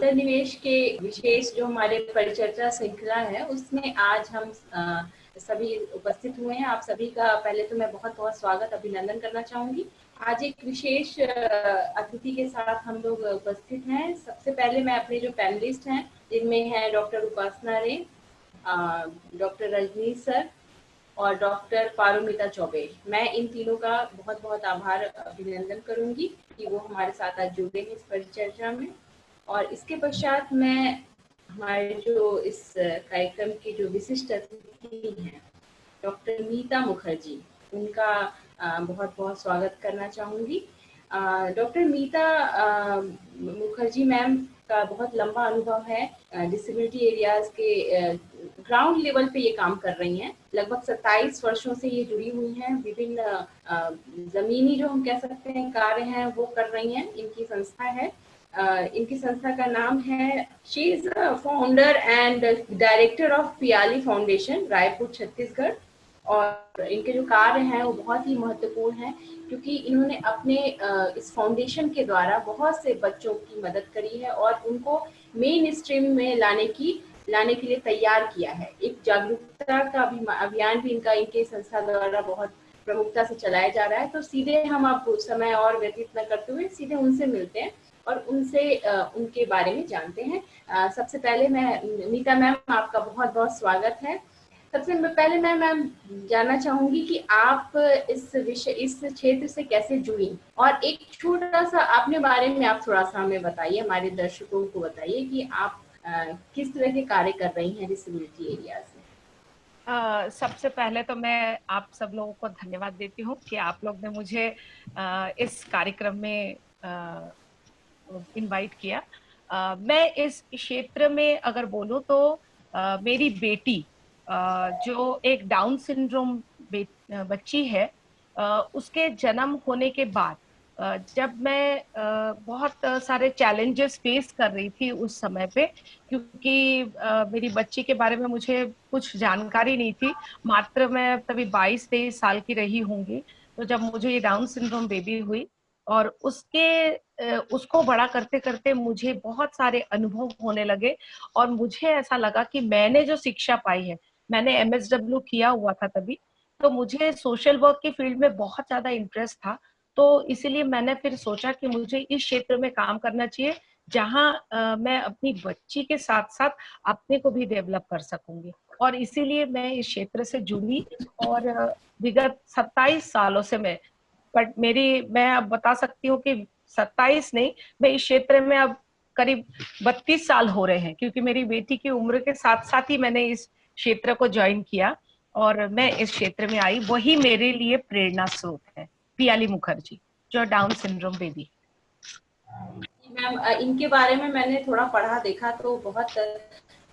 अंतर्निवेश के विशेष जो हमारे परिचर्चा श्रृंखला है उसमें आज हम सभी उपस्थित हुए हैं। आप सभी का पहले तो मैं बहुत बहुत स्वागत अभिनंदन करना चाहूंगी। आज एक विशेष अतिथि के साथ हम लोग उपस्थित हैं। सबसे पहले मैं अपने जो पैनलिस्ट हैं जिनमें है डॉक्टर उपासना रे, डॉक्टर रजनीश सर और डॉक्टर पारुमिता चौबे, मैं इन तीनों का बहुत बहुत आभार अभिनंदन करूंगी कि वो हमारे साथ आज जुड़े हैं इस परिचर्चा में। और इसके पश्चात मैं हमारे जो इस कार्यक्रम की जो विशिष्ट अतिथि हैं डॉक्टर मीता मुखर्जी, उनका बहुत बहुत स्वागत करना चाहूँगी। डॉक्टर मीता मुखर्जी मैम का बहुत लंबा अनुभव है, डिसेबिलिटी एरियाज के ग्राउंड लेवल पे ये काम कर रही हैं। लगभग 27 वर्षों से ये जुड़ी हुई हैं। विभिन्न जमीनी जो हम कह सकते हैं कार्य हैं वो कर रही हैं। इनकी संस्था है, इनकी संस्था का नाम है, she is founder and director of Piyali foundation, Raipur, Chhattisgarh. और इनके जो कार्य हैं वो बहुत ही महत्वपूर्ण हैं क्योंकि इन्होंने अपने इस फाउंडेशन के द्वारा बहुत से बच्चों की मदद करी है और उनको मेन स्ट्रीम में लाने के लिए तैयार किया है। एक जागरूकता का अभियान भी इनके संस्था द्वारा बहुत प्रमुखता से चलाया जा रहा है। तो सीधे हम अब समय और व्यतीत न करते हुए सीधे उनसे मिलते हैं और उनसे उनके बारे में जानते हैं। सबसे पहले मैं मीता मैम, आपका बहुत बहुत स्वागत है। सबसे पहले मैं मैम जानना चाहूंगी कि आप इस क्षेत्र से कैसे जुड़ी और एक छोटा सा अपने बारे में आप थोड़ा सा हमें बताइए, हमारे दर्शकों को बताइए कि आप किस तरह के कार्य कर रही हैं डिसेबिलिटी एरियाज में। सबसे पहले तो मैं आप सब लोगों को धन्यवाद देती हूँ कि आप लोग ने मुझे इस कार्यक्रम में इनवाइट किया। मैं इस क्षेत्र में अगर बोलूँ तो मेरी बेटी जो एक डाउन सिंड्रोम बच्ची है, उसके जन्म होने के बाद जब मैं बहुत सारे चैलेंजेस फेस कर रही थी उस समय पे, क्योंकि मेरी बच्ची के बारे में मुझे कुछ जानकारी नहीं थी। मात्र मैं तभी 22-23 साल की रही होंगी। तो जब मुझे ये डाउन सिंड्रोम बेबी हुई और उसको बड़ा करते करते मुझे बहुत सारे अनुभव होने लगे और मुझे ऐसा लगा कि मैंने जो शिक्षा पाई है, मैंने MSW किया हुआ था तभी, तो मुझे सोशल वर्क की फील्ड में बहुत ज्यादा इंटरेस्ट था। तो इसीलिए मैंने फिर सोचा कि मुझे इस क्षेत्र में काम करना चाहिए जहां मैं अपनी बच्ची के साथ साथ अपने को भी डेवलप कर सकूंगी। और इसीलिए मैं इस क्षेत्र से जुड़ी और विगत 27 सालों से मैं अब बता सकती हूँ कि 27 नहीं, मैं इस क्षेत्र में अब करीब 32 साल हो रहे हैं, क्योंकि मेरी बेटी की उम्र के साथ साथ ही मैंने इस क्षेत्र को ज्वाइन किया और मैं इस क्षेत्र में आई। वही मेरे लिए प्रेरणा स्रोत है, पियाली मुखर्जी, जो डाउन सिंड्रोम बेबी। मैम, इनके बारे में मैंने थोड़ा पढ़ा देखा तो बहुत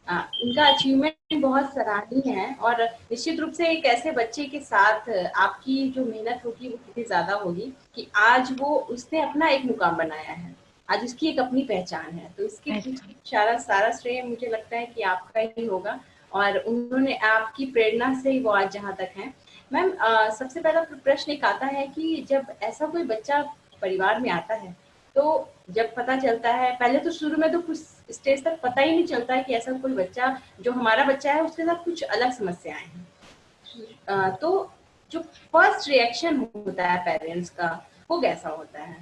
इनका अचीवमेंट बहुत सराहनीय है और निश्चित रूप से एक ऐसे बच्चे के साथ आपकी जो मेहनत होगी वो कितनी ज्यादा होगी कि आज वो उसने अपना एक मुकाम बनाया है, आज उसकी एक अपनी पहचान है। तो इसके पीछे सारा श्रेय मुझे लगता है कि आपका ही होगा और उन्होंने आपकी प्रेरणा से ही वो आज जहाँ तक है। मैम, सबसे पहला प्रश्न एक आता है कि जब ऐसा कोई बच्चा परिवार में आता है तो जब पता चलता है, पहले तो शुरू में तो कुछ स्टेज तक पता ही नहीं चलता है कि ऐसा कोई बच्चा जो हमारा बच्चा है उसके साथ कुछ अलग समस्याएं हैं, तो जो फर्स्ट रिएक्शन होता है पेरेंट्स का वो कैसा होता है?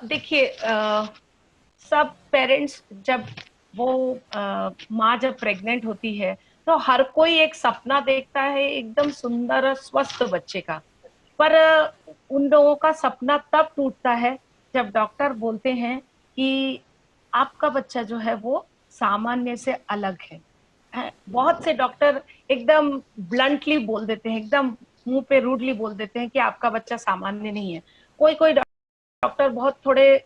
देखिए, सब पेरेंट्स जब वो माँ जब प्रेग्नेंट होती है तो हर कोई एक सपना देखता है एकदम सुंदर स्वस्थ बच्चे का। पर उन लोगों का सपना तब टूटता है जब डॉक्टर बोलते हैं कि आपका बच्चा जो है वो सामान्य से अलग है। बहुत से डॉक्टर एकदम ब्लंटली बोल देते हैं, एकदम मुंह पे रूडली बोल देते हैं कि आपका बच्चा सामान्य नहीं है। कोई कोई डॉक्टर बहुत थोड़े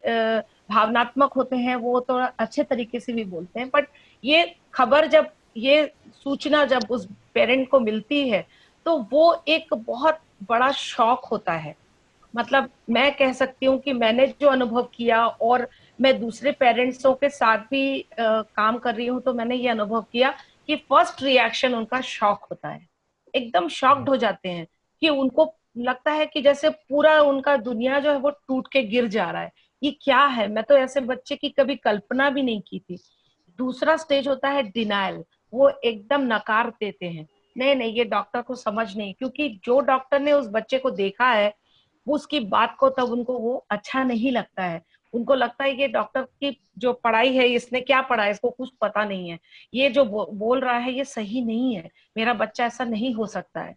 भावनात्मक होते हैं, वो तो अच्छे तरीके से भी बोलते हैं। बट ये खबर जब, ये सूचना जब उस पेरेंट को मिलती है तो वो एक बहुत बड़ा शॉक होता है। मतलब मैं कह सकती हूँ कि मैंने जो अनुभव किया और मैं दूसरे पेरेंट्सों के साथ भी काम कर रही हूँ, तो मैंने ये अनुभव किया कि फर्स्ट रिएक्शन उनका शॉक होता है। एकदम शॉक्ड हो जाते हैं कि उनको लगता है कि जैसे पूरा उनका दुनिया जो है वो टूट के गिर जा रहा है, ये क्या है, मैं तो ऐसे बच्चे की कभी कल्पना भी नहीं की थी। दूसरा स्टेज होता है डिनायल, वो एकदम नकार देते हैं, नहीं नहीं ये डॉक्टर को समझ नहीं, क्योंकि जो डॉक्टर ने उस बच्चे को देखा है वो उसकी बात को तब उनको वो अच्छा नहीं लगता है। उनको लगता है कि डॉक्टर की जो पढ़ाई है, इसने क्या पढ़ा है, इसको कुछ पता नहीं है, ये जो बोल रहा है ये सही नहीं है, मेरा बच्चा ऐसा नहीं हो सकता है।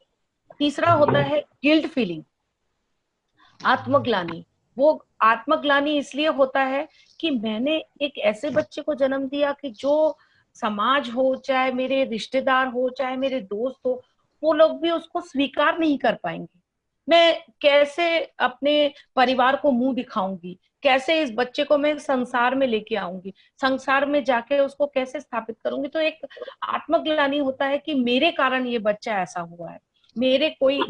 तीसरा होता है गिल्ट फीलिंग, आत्मग्लानी। वो आत्मग्लानी इसलिए होता है कि मैंने एक ऐसे बच्चे को जन्म दिया कि जो समाज हो, चाहे मेरे रिश्तेदार हो, चाहे मेरे दोस्त हो, वो लोग भी उसको स्वीकार नहीं कर पाएंगे। मैं कैसे अपने परिवार को मुंह दिखाऊंगी, कैसे इस बच्चे को मैं संसार में लेके आऊंगी, संसार में जाके उसको कैसे स्थापित करूंगी। तो एक आत्मग्लानी होता है कि मेरे कारण ये बच्चा ऐसा हुआ है, मेरे कोई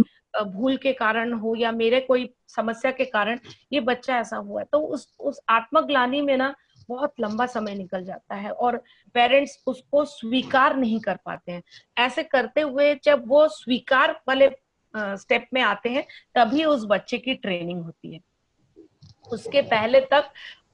भूल के कारण हो या मेरे कोई समस्या के कारण ये बच्चा ऐसा हुआ है। तो उस आत्मग्लानि में ना बहुत लंबा समय निकल जाता है और पेरेंट्स उसको स्वीकार नहीं कर पाते हैं। ऐसे करते हुए जब वो स्वीकार वाले स्टेप में आते हैं, तभी उस बच्चे की ट्रेनिंग होती है। उसके पहले तक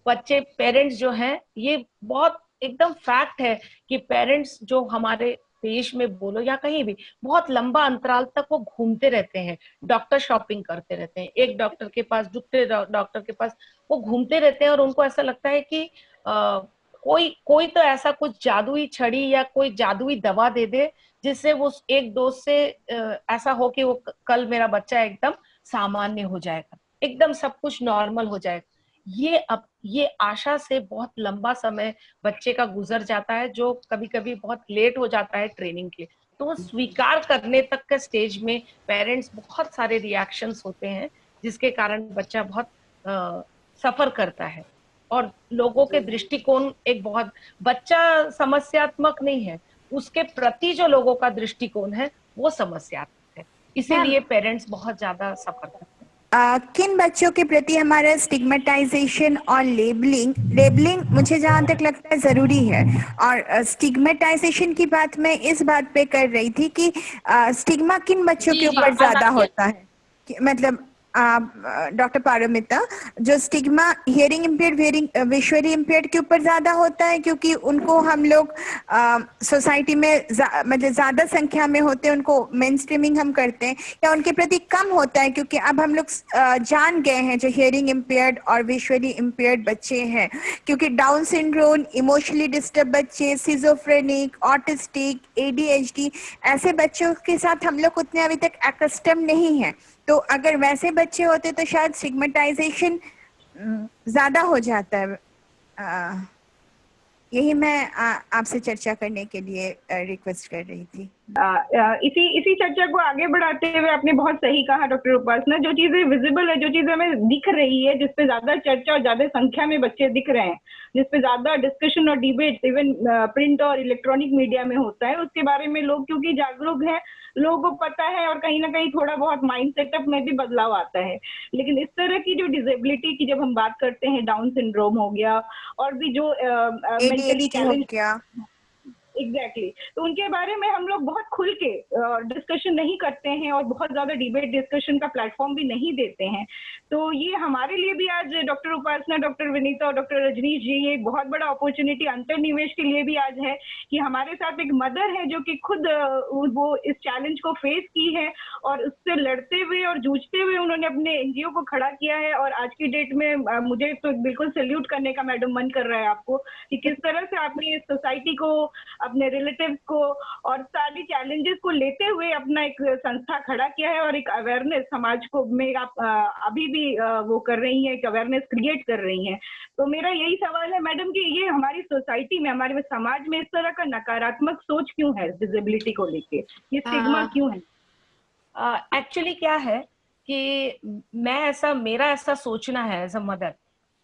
बच्चे, पेरेंट्स जो हैं, ये बहुत एकदम फैक्ट है कि पेरेंट्स जो हमारे देश में बोलो या कहीं भी, बहुत लंबा अंतराल तक वो घूमते रहते हैं, डॉक्टर शॉपिंग करते रहते हैं, एक डॉक्टर के पास दूसरे डॉक्टर के पास वो घूमते रहते हैं। और उनको ऐसा लगता है कि कोई कोई तो ऐसा कुछ जादुई छड़ी या कोई जादुई दवा दे दे जिससे वो एक दोस्त से ऐसा हो कि वो कल मेरा बच्चा एकदम सामान्य हो जाएगा, एकदम सब कुछ नॉर्मल हो जाएगा। ये आशा से बहुत लंबा समय बच्चे का गुजर जाता है, जो कभी कभी बहुत लेट हो जाता है ट्रेनिंग के। तो वो स्वीकार करने तक के स्टेज में पेरेंट्स बहुत सारे रिएक्शंस होते हैं, जिसके कारण बच्चा बहुत सफर करता है। और लोगों के दृष्टिकोण एक बहुत, बच्चा समस्यात्मक नहीं है, उसके प्रति जो लोगों का दृष्टिकोण है वो समस्यात्मक है, इसीलिए पेरेंट्स बहुत ज्यादा सफर करते हैं। किन बच्चों के प्रति हमारा स्टिग्मेटाइजेशन और लेबलिंग लेबलिंग मुझे जहाँ तक लगता है ज़रूरी है। और स्टिग्मेटाइजेशन की बात मैं इस बात पे कर रही थी कि स्टिग्मा किन बच्चों के ऊपर ज़्यादा होता है, मतलब डॉक्टर पारमिता, जो stigma hearing impaired visually impaired के ऊपर ज़्यादा होता है क्योंकि उनको हम लोग सोसाइटी में मतलब ज़्यादा संख्या में होते हैं, उनको मेन स्ट्रीमिंग हम करते हैं, या उनके प्रति कम होता है क्योंकि अब हम लोग जान गए हैं जो हियरिंग इम्पेयर्ड और विजुअली इम्पेयर्ड बच्चे हैं, क्योंकि डाउन सिंड्रोम, इमोशनली डिस्टर्ब बच्चे, सिजोफ्रेनिक, ऑटिस्टिक, एडीएचडी, ऐसे बच्चों के साथ हम लोग उतने अभी तक एक्स्टम नहीं है। तो अगर वैसे बच्चे होते तो शायद स्टिग्मेटाइजेशन ज्यादा हो जाता है। यही मैं आपसे चर्चा करने के लिए रिक्वेस्ट कर रही थी। इसी चर्चा को आगे बढ़ाते हुए आपने बहुत सही कहा डॉक्टर उपासना, जो चीजें विजिबल है, जो चीजें हमें दिख रही है, जिसपे ज्यादा चर्चा और ज्यादा संख्या में बच्चे दिख रहे हैं, जिसपे ज्यादा डिस्कशन और डिबेट इवन प्रिंट और इलेक्ट्रॉनिक मीडिया में होता है, उसके बारे में लोग क्योंकि जागरूक हैं, लोगों को पता है और कहीं ना कहीं थोड़ा बहुत माइंड सेटअप में भी बदलाव आता है। लेकिन इस तरह की जो डिसेबिलिटी की जब हम बात करते हैं, डाउन सिंड्रोम हो गया और भी जो मेंटली चैलेंज, एग्जैक्टली तो उनके बारे में हम लोग बहुत खुल के डिस्कशन नहीं करते हैं और बहुत ज्यादा डिबेट डिस्कशन का प्लेटफॉर्म भी नहीं देते हैं। तो ये हमारे लिए भी आज डॉक्टर उपासना, डॉक्टर विनीता और डॉक्टर रजनीश जी, ये एक बहुत बड़ा अपॉर्चुनिटी अंतर्निवेश के लिए भी आज है कि हमारे साथ एक मदर है जो कि खुद वो इस चैलेंज को फेस की है और उससे लड़ते हुए और जूझते हुए उन्होंने अपने एनजीओ को खड़ा किया है। और आज की डेट में मुझे तो बिल्कुल सैल्यूट करने का मैडम मन कर रहा है आपको कि किस तरह से आपने इस सोसाइटी को, अपने रिलेटिव्स को और सारी चैलेंजेस को लेते हुए अपना एक संस्था खड़ा किया है और एक अवेयरनेस समाज को में आप अभी भी वो कर रही हैं, एक अवेयरनेस क्रिएट कर रही हैं। तो मेरा यही सवाल है मैडम कि ये हमारी सोसाइटी में, हमारे समाज में इस तरह का नकारात्मक सोच क्यों है डिसेबिलिटी को लेके, ये स्टिग्मा क्यों है? एक्चुअली क्या है कि मेरा ऐसा सोचना है एज अ मदर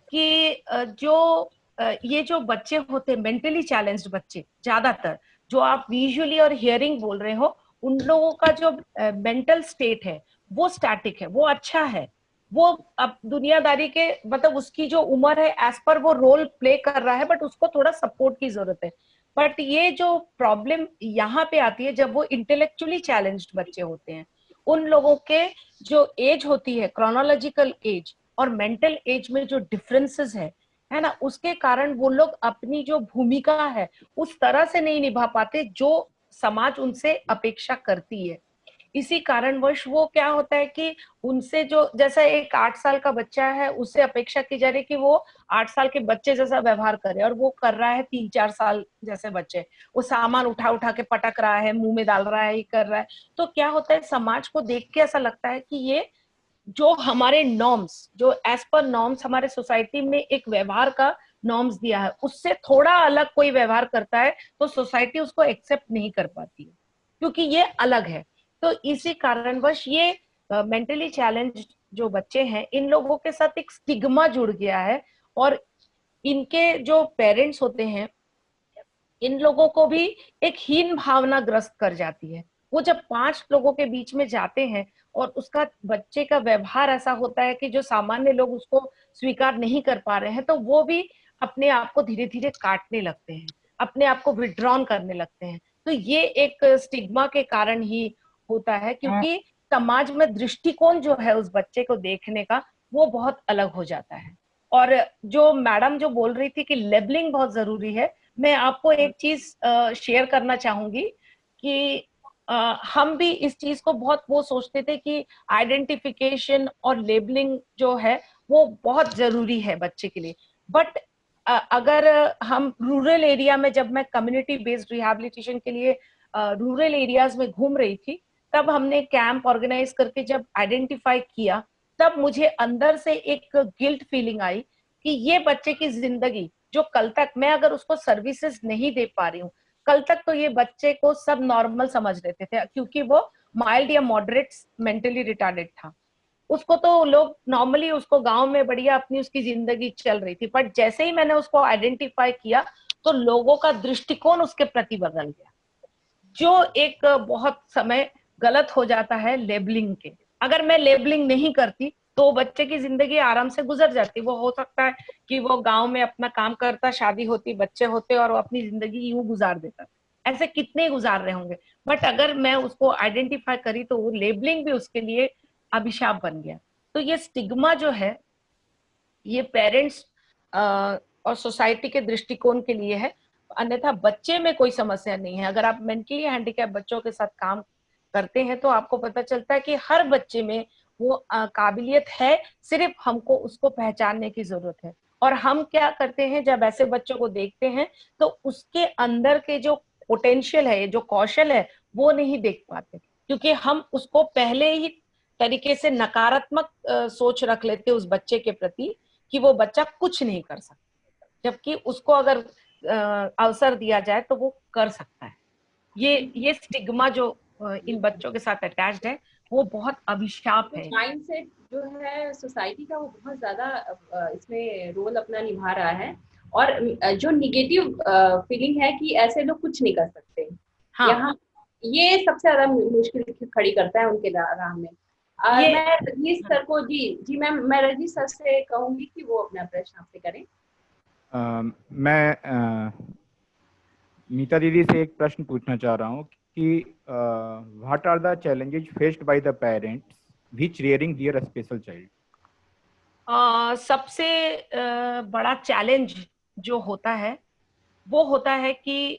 कि जो ये जो बच्चे होते हैं मेंटली चैलेंज्ड बच्चे, ज्यादातर जो आप विजुअली और हियरिंग बोल रहे हो, उन लोगों का जो मेंटल स्टेट है वो स्टैटिक है, वो अच्छा है, वो अब दुनियादारी के मतलब उसकी जो उम्र है एज पर वो रोल प्ले कर रहा है, बट उसको थोड़ा सपोर्ट की जरूरत है। बट ये जो प्रॉब्लम यहाँ पे आती है जब वो इंटेलेक्चुअली चैलेंज्ड बच्चे होते हैं, उन लोगों के जो एज होती है, क्रोनोलॉजिकल एज, और मेंटल एज में जो डिफरेंसेस है ना, उसके कारण वो लोग अपनी जो भूमिका है उस तरह से नहीं निभा पाते जो समाज उनसे अपेक्षा करती है। इसी कारणवश वो क्या होता है कि उनसे जो, जैसा एक 8 साल का बच्चा है उससे अपेक्षा की जा रही है कि वो 8 साल के बच्चे जैसा व्यवहार करे, और वो कर रहा है 3-4 साल जैसे बच्चे, वो सामान उठा उठा के पटक रहा है, मुंह में डाल रहा है, ये कर रहा है। तो क्या होता है, समाज को देख के ऐसा लगता है कि ये जो हमारे नॉर्म्स, जो एज पर नॉर्म्स हमारे सोसाइटी में एक व्यवहार का नॉर्म्स दिया है, उससे थोड़ा अलग कोई व्यवहार करता है तो सोसाइटी उसको एक्सेप्ट नहीं कर पाती है, क्योंकि ये अलग है। तो इसी कारणवश ये मेंटली चैलेंज जो बच्चे हैं, इन लोगों के साथ एक स्टिग्मा जुड़ गया है, और इनके जो पेरेंट्स होते हैं, इन लोगों को भी एक हीन भावना ग्रस्त कर जाती है। वो जब 5 लोगों के बीच में जाते हैं और उसका बच्चे का व्यवहार ऐसा होता है कि जो सामान्य लोग उसको स्वीकार नहीं कर पा रहे हैं, तो वो भी अपने आप को धीरे धीरे काटने लगते हैं, अपने आप को विड्रॉन करने लगते हैं। तो ये एक स्टिग्मा के कारण ही होता है, क्योंकि समाज में दृष्टिकोण जो है उस बच्चे को देखने का वो बहुत अलग हो जाता है। और जो मैडम जो बोल रही थी कि लेबलिंग बहुत जरूरी है, मैं आपको एक चीज शेयर करना चाहूंगी कि हम भी इस चीज को बहुत वो सोचते थे कि आइडेंटिफिकेशन और लेबलिंग जो है वो बहुत जरूरी है बच्चे के लिए। बट अगर हम रूरल एरिया में, जब मैं कम्युनिटी बेस्ड रिहैबिलिटेशन के लिए रूरल एरियाज में घूम रही थी, तब हमने कैंप ऑर्गेनाइज करके जब आइडेंटिफाई किया, तब मुझे अंदर से एक गिल्ट फीलिंग आई कि ये बच्चे की जिंदगी जो कल तक मैं अगर उसको सर्विसेज नहीं दे पा रही हूँ, कल तक तो ये बच्चे को सब नॉर्मल समझ लेते थे, क्योंकि वो माइल्ड या मॉडरेट मेंटली रिटार्डेड था। उसको तो लोग नॉर्मली, उसको गांव में बढ़िया अपनी उसकी जिंदगी चल रही थी, बट जैसे ही मैंने उसको आइडेंटिफाई किया तो लोगों का दृष्टिकोण उसके प्रति बदल गया, जो एक बहुत समय गलत हो जाता है लेबलिंग के। अगर मैं लेबलिंग नहीं करती तो बच्चे की जिंदगी आराम से गुजर जाती। वो हो सकता है कि वो गांव में अपना काम करता, शादी होती, बच्चे होते और वो अपनी जिंदगी यूं गुजार देता। ऐसे कितने गुजार रहे होंगे। बट अगर मैं उसको आइडेंटिफाई करी तो वो लेबलिंग भी उसके लिए अभिशाप बन गया। तो ये स्टिग्मा जो है, ये पेरेंट्स और सोसाइटी के दृष्टिकोण के लिए है, अन्यथा बच्चे में कोई समस्या नहीं है। अगर आप मेंटली हैंडीकैप बच्चों के साथ काम करते हैं तो आपको पता चलता है कि हर बच्चे में वो काबिलियत है, सिर्फ हमको उसको पहचानने की जरूरत है। और हम क्या करते हैं, जब ऐसे बच्चों को देखते हैं तो उसके अंदर के जो पोटेंशियल है, जो कौशल है, वो नहीं देख पाते, क्योंकि हम उसको पहले ही तरीके से नकारात्मक सोच रख लेते उस बच्चे के प्रति कि वो बच्चा कुछ नहीं कर सकता, जबकि उसको अगर अवसर दिया जाए तो वो कर सकता है। ये स्टिग्मा जो इन बच्चों के साथ अटैच्ड है, वो बहुत अभिशाप है। माइंडसेट जो है सोसाइटी का वो बहुत ज्यादा इसमें रोल अपना निभा रहा है, और जो निगेटिव फीलिंग है कि ऐसे लोग कुछ नहीं कर सकते। हाँ, यहाँ ये सबसे ज्यादा मुश्किल खड़ी करता है उनके राह में। मैं रजनीश सर को, जी मैम, मैं रजनीश सर से कहूंगी कि वो अपना प्रश्न आपसे करें। मैं मीता दीदी से एक प्रश्न पूछना चाह रहा हूँ कि what are the challenges faced by the parents which rearing their special child? सबसे बड़ा चैलेंज जो होता है वो होता है कि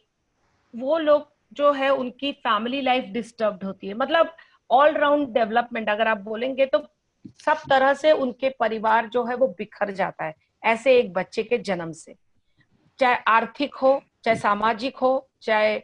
वो लोग जो है उनकी फैमिली लाइफ डिस्टर्ब्ड होती है। मतलब ऑल राउंड डेवलपमेंट अगर आप बोलेंगे तो सब तरह से उनके परिवार जो है वो बिखर जाता है ऐसे एक बच्चे के जन्म से, चाहे आर्थिक हो, चाहे सामाजिक हो, चाहे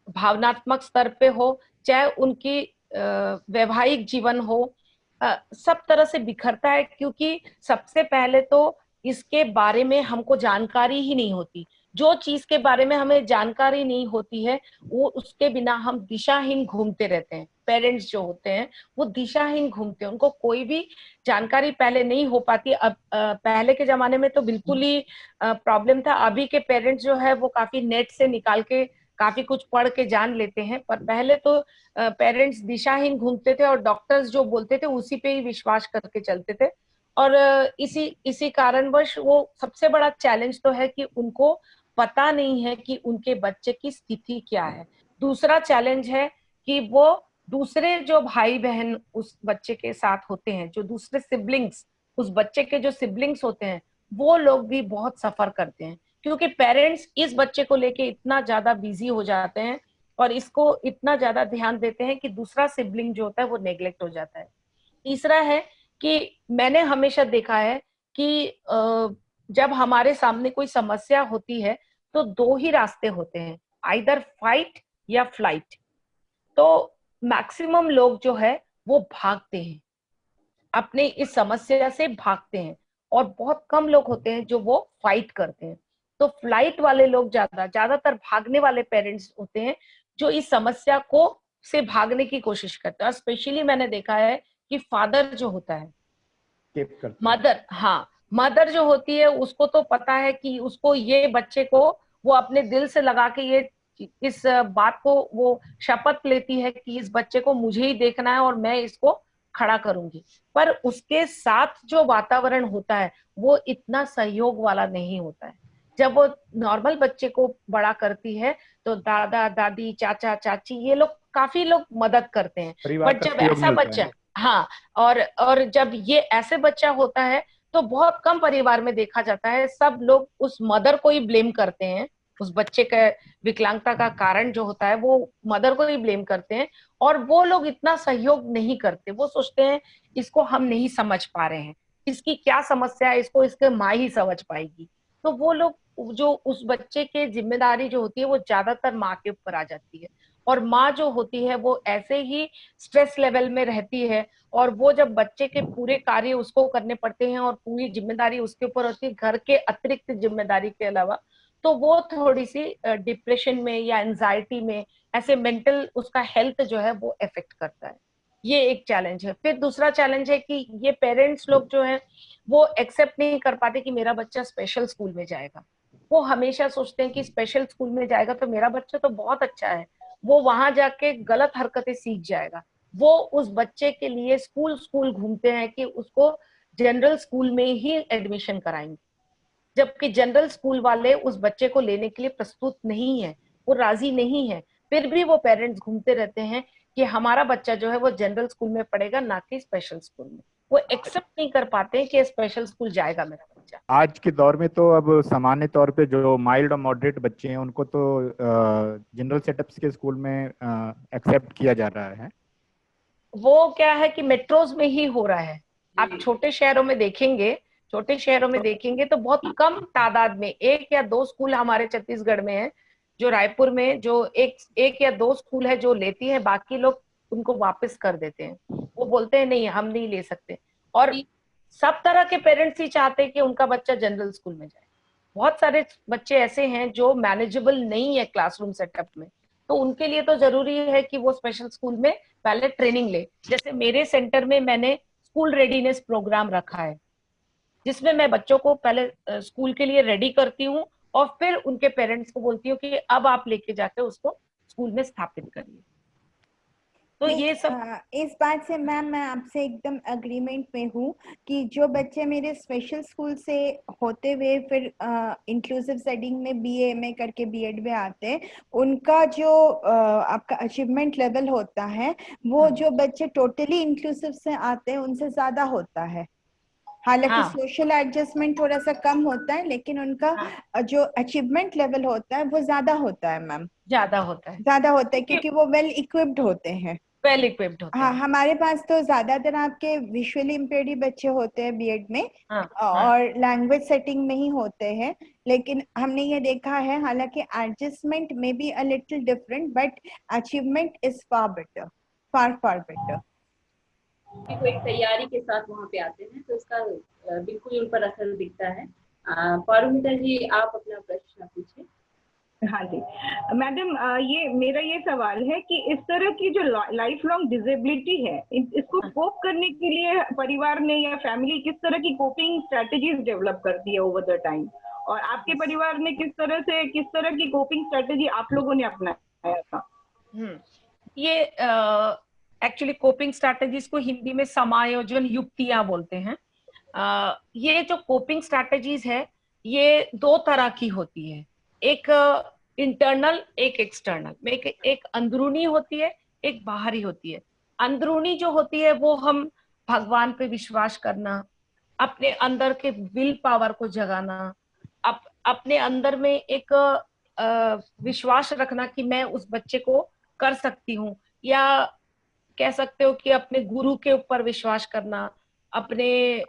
भावनात्मक स्तर पे हो, चाहे उनकी वैवाहिक जीवन हो, सब तरह से बिखरता है। क्योंकि सबसे पहले तो इसके बारे में हमको जानकारी ही नहीं होती। जो चीज के बारे में हमें जानकारी नहीं होती है वो उसके बिना हम दिशाहीन घूमते रहते हैं। पेरेंट्स जो होते हैं वो दिशाहीन घूमते हैं, उनको कोई भी जानकारी पहले नहीं हो पाती। अब पहले के जमाने में तो बिल्कुल ही प्रॉब्लम था। अभी के पेरेंट्स जो है वो काफी नेट से निकाल के काफी कुछ पढ़ के जान लेते हैं, पर पहले तो पेरेंट्स दिशाहीन घूमते थे और डॉक्टर्स जो बोलते थे उसी पे ही विश्वास करके चलते थे। और इसी कारणवश वो सबसे बड़ा चैलेंज तो है कि उनको पता नहीं है कि उनके बच्चे की स्थिति क्या है। दूसरा चैलेंज है कि वो दूसरे जो भाई बहन उस बच्चे के साथ होते हैं, जो दूसरे सिबलिंग्स उस बच्चे के जो सिबलिंग्स होते हैं वो लोग भी बहुत सफर करते हैं, क्योंकि पेरेंट्स इस बच्चे को लेके इतना ज्यादा बिजी हो जाते हैं और इसको इतना ज्यादा ध्यान देते हैं कि दूसरा सिबलिंग जो होता है वो नेग्लेक्ट हो जाता है। तीसरा है कि मैंने हमेशा देखा है कि जब हमारे सामने कोई समस्या होती है तो दो ही रास्ते होते हैं, आइदर फाइट या फ्लाइट। तो मैक्सिमम लोग जो है वो भागते हैं, अपने इस समस्या से भागते हैं, और बहुत कम लोग होते हैं जो वो फाइट करते हैं। तो फ्लाइट वाले लोग ज्यादातर भागने वाले पेरेंट्स होते हैं जो इस समस्या को से भागने की कोशिश करते हैं। और स्पेशली मैंने देखा है कि फादर जो होता है, मदर, हाँ, मदर जो होती है उसको तो पता है कि उसको ये बच्चे को वो अपने दिल से लगा के ये इस बात को वो शपथ लेती है कि इस बच्चे को मुझे ही देखना है और मैं इसको खड़ा करूंगी। पर उसके साथ जो वातावरण होता है वो इतना सहयोग वाला नहीं होता है। जब वो नॉर्मल बच्चे को बड़ा करती है तो दादा दादी चाचा चाची ये लोग काफी लोग मदद करते हैं। बट जब ऐसा बच्चा, हाँ, और जब ये ऐसे बच्चा होता है तो बहुत कम परिवार में देखा जाता है, सब लोग उस मदर को ही ब्लेम करते हैं। उस बच्चे का विकलांगता का कारण जो होता है वो मदर को ही ब्लेम करते हैं, और वो लोग इतना सहयोग नहीं करते। वो सोचते हैं इसको हम नहीं समझ पा रहे हैं, इसकी क्या समस्या है, इसको इसके माँ ही समझ पाएगी। तो वो लोग जो उस बच्चे के जिम्मेदारी जो होती है वो ज्यादातर माँ के ऊपर आ जाती है, और माँ जो होती है वो ऐसे ही स्ट्रेस लेवल में रहती है, और वो जब बच्चे के पूरे कार्य उसको करने पड़ते हैं और पूरी जिम्मेदारी उसके ऊपर होती है घर के अतिरिक्त जिम्मेदारी के अलावा, तो वो थोड़ी सी डिप्रेशन में या एंजाइटी में, ऐसे मेंटल उसका हेल्थ जो है वो इफेक्ट करता है। ये एक चैलेंज है। फिर दूसरा चैलेंज है कि ये पेरेंट्स लोग जो है वो एक्सेप्ट नहीं कर पाते कि मेरा बच्चा स्पेशल स्कूल में जाएगा। वो हमेशा सोचते हैं कि स्पेशल स्कूल में जाएगा तो मेरा बच्चा तो बहुत अच्छा है, वो वहां जाके गलत हरकतें सीख जाएगा। वो उस बच्चे के लिए स्कूल स्कूल घूमते हैं कि उसको जनरल स्कूल में ही एडमिशन कराएंगे, जबकि जनरल स्कूल वाले उस बच्चे को लेने के लिए प्रस्तुत नहीं है, वो राजी नहीं है। फिर भी वो पेरेंट्स घूमते रहते हैं कि हमारा बच्चा जो है वो जनरल स्कूल में पढ़ेगा, ना कि स्पेशल स्कूल में। वो एक्सेप्ट नहीं कर पाते कि स्पेशल स्कूल जाएगा मेरा बच्चा। आज के दौर में तो अब सामान्य तौर पे जो माइल्ड और मॉडरेट बच्चे हैं उनको तो जनरल सेटअप्स के स्कूल में एक्सेप्ट किया जा रहा है। वो क्या है कि मेट्रोज में ही हो रहा है। आप छोटे शहरों में देखेंगे, तो बहुत कम तादाद में, एक या दो स्कूल हमारे छत्तीसगढ़ में है, जो रायपुर में जो एक या दो स्कूल है जो लेती है, बाकी लोग उनको वापस कर देते हैं। वो बोलते हैं नहीं हम नहीं ले सकते, और सब तरह के पेरेंट्स ही चाहते हैं कि उनका बच्चा जनरल स्कूल में जाए। बहुत सारे बच्चे ऐसे हैं जो मैनेजेबल नहीं है क्लासरूम सेटअप में, तो उनके लिए तो जरूरी है कि वो स्पेशल स्कूल में पहले ट्रेनिंग ले। जैसे मेरे सेंटर में मैंने स्कूल रेडीनेस प्रोग्राम रखा है, जिसमें मैं बच्चों को पहले स्कूल के लिए रेडी करती हूँ और फिर उनके पेरेंट्स को बोलती हूँ कि अब आप लेके जाकर उसको स्कूल में स्थापित करिए। तो ये सब इस बात से मैम मैं आपसे एकदम अग्रीमेंट में हूँ कि जो बच्चे मेरे स्पेशल स्कूल से होते हुए फिर इंक्लूसिव सेटिंग में बीए एमए करके बीएड में आते हैं, उनका जो आपका अचीवमेंट लेवल होता है वो जो बच्चे टोटली इंक्लूसिव से आते हैं उनसे ज्यादा होता है। हालांकि सोशल एडजस्टमेंट थोड़ा सा कम होता है, लेकिन उनका जो अचीवमेंट लेवल होता है वो ज्यादा होता है मैम। ज्यादा होता है क्योंकि वो वेल इक्विप्ड होते हैं। हाँ, हमारे पास तो ज्यादातर आपके विजुअली इम्पेयर्ड बच्चे होते हैं बीएड में, और लैंग्वेज सेटिंग में ही होते हैं। लेकिन हमने ये देखा है, हालांकि एडजस्टमेंट में be a little different but achievement is far better. को एक तैयारी के साथ वहाँ पे आते हैं तो इसका बिल्कुल उन पर असर दिखता है। पारुमिता जी, आप अपना प्रश्न पूछिए। हाँ जी मैडम, ये मेरा ये सवाल है कि इस तरह की जो लाइफ लॉन्ग डिसेबिलिटी है, इसको कोप करने के लिए परिवार ने या फैमिली किस तरह की कोपिंग स्ट्रेटेजीज डेवलप करती है ओवर द टाइम, और आपके परिवार ने किस तरह की कोपिंग स्ट्रेटेजी आप लोगों ने अपनाया था? ये एक्चुअली कोपिंग स्ट्रैटेजीज को हिंदी में समायोजन युक्तियां बोलते हैं। ये जो कोपिंग स्ट्रैटेजीज है ये दो तरह की होती है, एक इंटरनल एक एक्सटर्नल। एक अंदरूनी होती है, एक बाहरी होती है। अंदरूनी जो होती है वो हम भगवान पे विश्वास करना, अपने अंदर के विल पावर को जगाना, अपने अंदर में एक विश्वास रखना कि मैं उस बच्चे को कर सकती हूँ, या कह सकते हो कि अपने गुरु के ऊपर विश्वास करना, अपने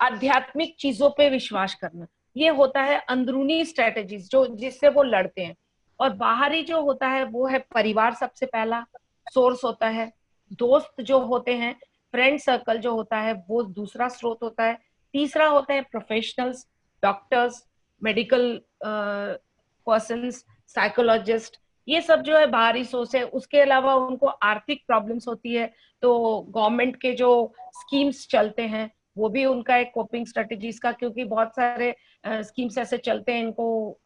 आध्यात्मिक चीजों पे विश्वास करना, ये होता है अंदरूनी स्ट्रेटेजीज जो जिससे वो लड़ते हैं। और बाहरी जो होता है वो है परिवार, सबसे पहला सोर्स होता है। दोस्त जो होते हैं, फ्रेंड सर्कल जो होता है वो दूसरा स्रोत होता है। तीसरा होता है professionals, doctors, medical persons, psychologist, ये सब जो है बाहरी सोर्स है। उसके अलावा उनको आर्थिक प्रॉब्लम्स होती है तो गवर्नमेंट के जो स्कीम्स चलते हैं वो भी उनका एक कोपिंग स्ट्रेटेजीज का, क्योंकि बहुत सारे स्कीम्स ऐसे चलते हैं, इनको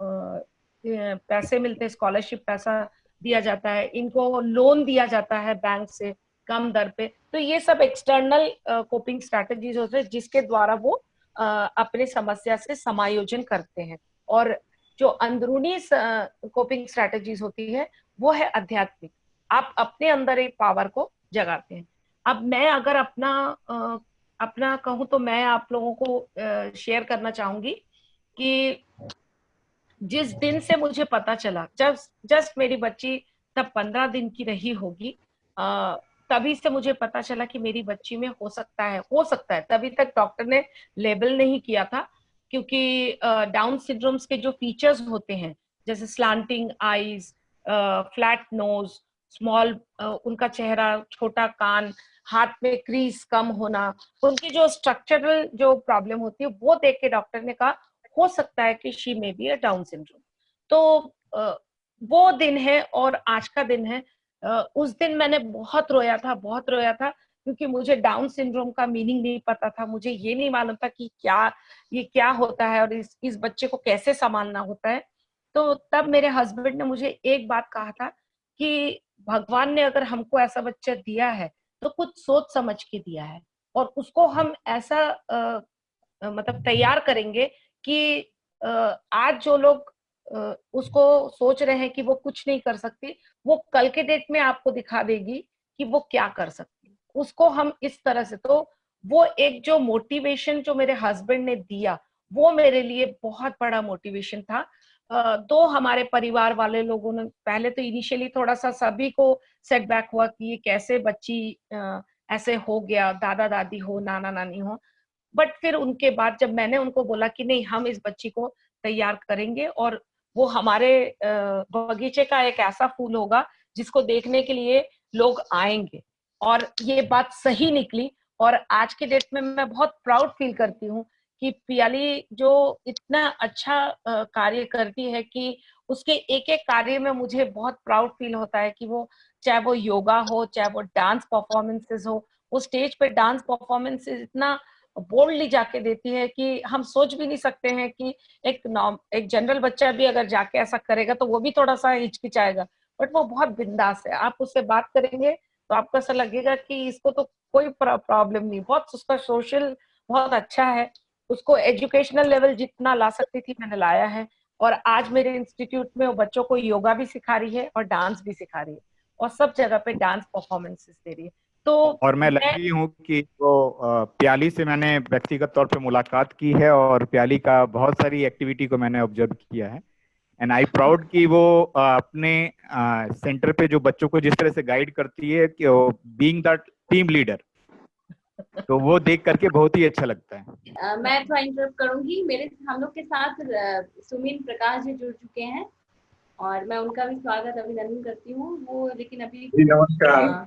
पैसे मिलते हैं, स्कॉलरशिप पैसा दिया जाता है, इनको लोन दिया जाता है बैंक से कम दर पे। तो ये सब एक्सटर्नल कोपिंग स्ट्रेटेजीज होते हैं जिसके द्वारा वो अपने समस्या से समायोजन करते हैं। और जो अंदरूनी कोपिंग स्ट्रेटेजीज होती है वो है आध्यात्मिक, आप अपने अंदर एक पावर को जगाते हैं। अब मैं अगर अपना कहूँ तो मैं आप लोगों को शेयर करना चाहूंगी कि जिस दिन से मुझे पता चला, जब जस्ट मेरी बच्ची तब 15 दिन की रही होगी, तभी से मुझे पता चला कि मेरी बच्ची में हो सकता है। तभी तक डॉक्टर ने लेबल नहीं किया था, क्योंकि डाउन सिंड्रोम्स के जो फीचर्स होते हैं जैसे slanting eyes, flat knows, small उनका चेहरा, छोटा कान, हाथ में क्रीज कम होना, उनकी जो स्ट्रक्चरल जो प्रॉब्लम होती है वो देख के डॉक्टर ने कहा हो सकता है कि she may be a down syndrome. तो वो दिन है और आज का दिन है। उस दिन मैंने बहुत रोया था क्योंकि मुझे डाउन सिंड्रोम का मीनिंग नहीं पता था, मुझे ये नहीं मालूम था कि ये क्या होता है और इस बच्चे को कैसे संभालना होता है। तो तब मेरे हस्बैंड ने मुझे एक बात कहा था कि भगवान ने अगर हमको ऐसा बच्चा दिया है तो कुछ सोच समझ के दिया है, और उसको हम ऐसा मतलब तैयार करेंगे कि आज जो लोग उसको सोच रहे हैं कि वो कुछ नहीं कर सकती, वो कल के डेट में आपको दिखा देगी कि वो क्या कर सकती। उसको हम इस तरह से, तो वो एक जो मोटिवेशन जो मेरे हस्बैंड ने दिया वो मेरे लिए बहुत बड़ा मोटिवेशन था। तो हमारे परिवार वाले लोगों ने पहले तो इनिशियली थोड़ा सा सभी को सेटबैक हुआ कि ये कैसे बच्ची ऐसे हो गया, दादा दादी हो, नाना नानी हो। बट फिर उनके बाद जब मैंने उनको बोला कि नहीं, हम इस बच्ची को तैयार करेंगे और वो हमारे बगीचे का एक ऐसा फूल होगा जिसको देखने के लिए लोग आएंगे, और ये बात सही निकली। और आज के डेट में मैं बहुत प्राउड फील करती हूँ कि पियाली जो इतना अच्छा कार्य करती है कि उसके एक एक कार्य में मुझे बहुत प्राउड फील होता है कि वो चाहे वो योगा हो, चाहे वो डांस परफॉर्मेंसेस हो, वो स्टेज पे डांस परफॉर्मेंसेस इतना बोल्डली जाके देती है कि हम सोच भी नहीं सकते हैं कि एक जनरल बच्चा भी अगर जाके ऐसा करेगा तो वो भी थोड़ा सा हिचकिचाएगा, बट वो बहुत बिंदास है। आप उससे बात करेंगे तो आपको ऐसा लगेगा कि इसको तो कोई प्रॉब्लम नहीं, बहुत उसका सोशल बहुत अच्छा है। उसको एजुकेशनल लेवल जितना ला सकती थी मैंने लाया है, और आज मेरे इंस्टीट्यूट में वो बच्चों को योगा भी सिखा रही है और डांस भी सिखा रही है और सब जगह पे डांस परफॉर्मेंसेस दे रही है। तो और मैं लकी हूँ कि वो प्याली से मैंने व्यक्तिगत तौर पे मुलाकात की है और प्याली का बहुत सारी एक्टिविटी को मैंने ऑब्जर्व किया है। एंड आई प्राउड कि वो अपने सेंटर पे जो बच्चों को जिस तरह से गाइड करती है कि बीइंग द टीम लीडर, तो वो देख करके बहुत ही अच्छा लगता है। मैं थोड़ा इंटरप्ट करूंगी। हम लोग के साथ सुमिन प्रकाश जी जुड़ चुके हैं और मैं उनका भी स्वागत अभिनंदन करती हूँ। वो लेकिन अभी जी नमस्कार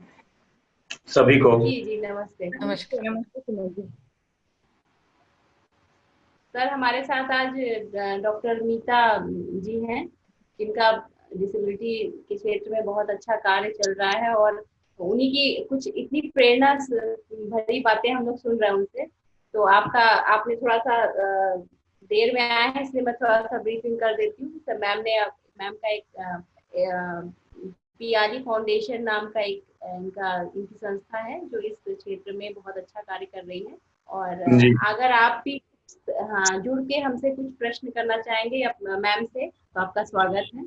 सभी को। जी नमस्ते। नमस्कार। सर हमारे साथ आज डॉक्टर मीता जी हैं, जिनका डिसेबिलिटी के क्षेत्र में बहुत अच्छा कार्य चल रहा है और उन्हीं की कुछ इतनी प्रेरणा भरी बातें हम लोग सुन रहे हैं उनसे। तो आपने थोड़ा सा देर में आया है इसलिए मैं थोड़ा सा ब्रीफिंग कर देती हूँ। तो मैम का एक पियाली फाउंडेशन नाम का इनकी संस्था है जो इस क्षेत्र में बहुत अच्छा कार्य कर रही है। और अगर आप भी जुड़ के हमसे कुछ प्रश्न करना चाहेंगे या मैम से, तो आपका स्वागत है।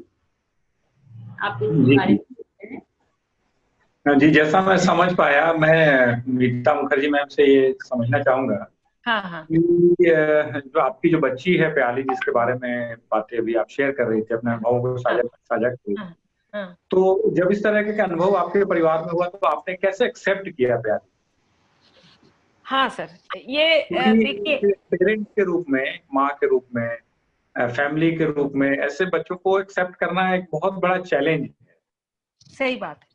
आप इस बारे में पूछते हैं। जी, जैसा मैं समझ पाया, मैं मीता मुखर्जी मैम से ये समझना चाहूंगा हाँ हाँ जो आपकी जो बच्ची है प्याली, जिसके बारे में बातें अभी आप शेयर कर रही थी, अपने अनुभवों को हाँ साझा कर रही थी, हाँ हाँ तो जब इस तरह के अनुभव आपके परिवार में हुआ तो आपने कैसे एक्सेप्ट किया प्याली? हाँ सर, ये देखिए, क्योंकि पेरेंट के रूप में, माँ के रूप में, फैमिली के रूप में ऐसे बच्चों को एक्सेप्ट करना एक बहुत बड़ा चैलेंज है। सही बात है।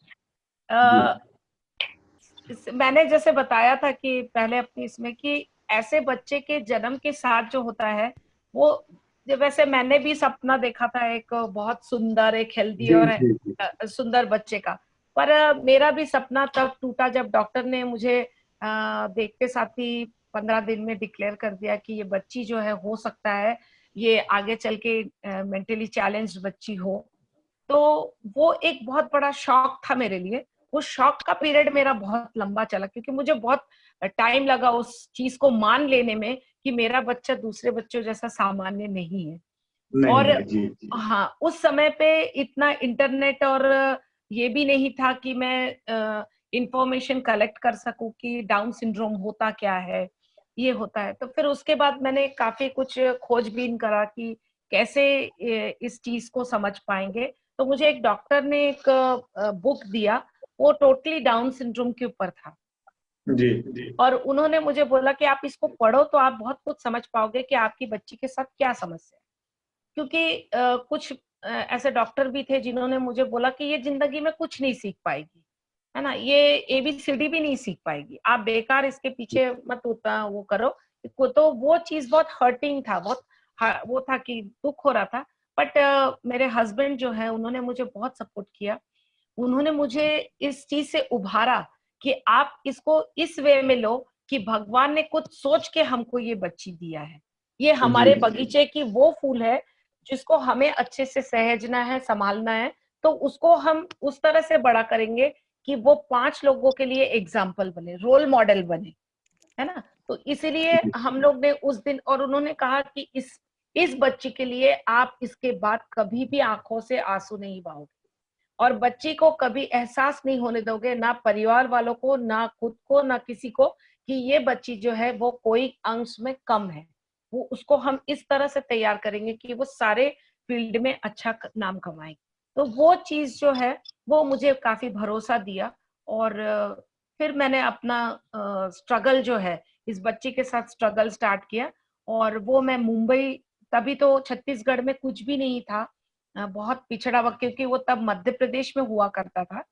जी मैंने जैसे बताया था कि पहले अपनी इसमें कि ऐसे बच्चे के जन्म के साथ जो होता है वो, जब वैसे मैंने भी सपना देखा था एक बहुत सुंदर, एक हेल्दी जी और जी जी सुंदर बच्चे का। पर मेरा भी सपना तब टूटा जब डॉक्टर ने मुझे देखते साथ ही 15 दिन में डिक्लेयर कर दिया कि ये बच्ची जो है, हो सकता है ये आगे चल के मेंटली चैलेंज्ड बच्ची हो। तो वो एक बहुत बड़ा शॉक था मेरे लिए। वो शॉक का पीरियड मेरा बहुत लंबा चला, क्योंकि मुझे बहुत टाइम लगा उस चीज को मान लेने में कि मेरा बच्चा दूसरे बच्चों जैसा सामान्य नहीं है। नहीं और है। जी जी हाँ, उस समय पे इतना इंटरनेट और ये भी नहीं था कि मैं इंफॉर्मेशन कलेक्ट कर सकूं कि डाउन सिंड्रोम होता क्या है, ये होता है। तो फिर उसके बाद मैंने काफी कुछ खोजबीन करा कि कैसे इस चीज को समझ पाएंगे। तो मुझे एक डॉक्टर ने एक बुक दिया, वो टोटली डाउन सिंड्रोम के ऊपर था। जी जी और उन्होंने मुझे बोला कि आप इसको पढ़ो तो आप बहुत कुछ समझ पाओगे कि आपकी बच्ची के साथ क्या समस्या है। क्योंकि कुछ ऐसे डॉक्टर भी थे जिन्होंने मुझे बोला कि ये जिंदगी में कुछ नहीं सीख पाएगी, है ना, ये एबीसीडी भी नहीं सीख पाएगी, आप बेकार इसके पीछे मत उतना वो करो। तो वो चीज बहुत हर्टिंग था, बहुत वो था कि दुख हो रहा था। बट मेरे हस्बैंड जो है, उन्होंने मुझे बहुत सपोर्ट किया। उन्होंने मुझे इस चीज से उभारा कि आप इसको इस वे में लो कि भगवान ने कुछ सोच के हमको ये बच्ची दिया है। ये जी हमारे बगीचे की वो फूल है जिसको हमें अच्छे से सहेजना है, संभालना है। तो उसको हम उस तरह से बड़ा करेंगे कि वो 5 लोगों के लिए एग्जाम्पल बने, रोल मॉडल बने, है ना। तो इसीलिए हम लोग ने उस दिन, और उन्होंने कहा कि इस बच्ची के लिए आप इसके बाद कभी भी आंखों से आंसू नहीं बहाओगे, और बच्ची को कभी एहसास नहीं होने दोगे, ना परिवार वालों को, ना खुद को, ना किसी को, कि ये बच्ची जो है वो कोई अंश में कम है। वो उसको हम इस तरह से तैयार करेंगे कि वो सारे फील्ड में अच्छा नाम कमाएगी। तो वो चीज जो है वो मुझे काफी भरोसा दिया। और फिर मैंने अपना स्ट्रगल जो है, इस बच्ची के साथ स्ट्रगल स्टार्ट किया। और वो मैं मुंबई, तभी तो छत्तीसगढ़ में कुछ भी नहीं था, बहुत पिछड़ा हुआ, क्योंकि वो तब मध्य प्रदेश में हुआ करता था।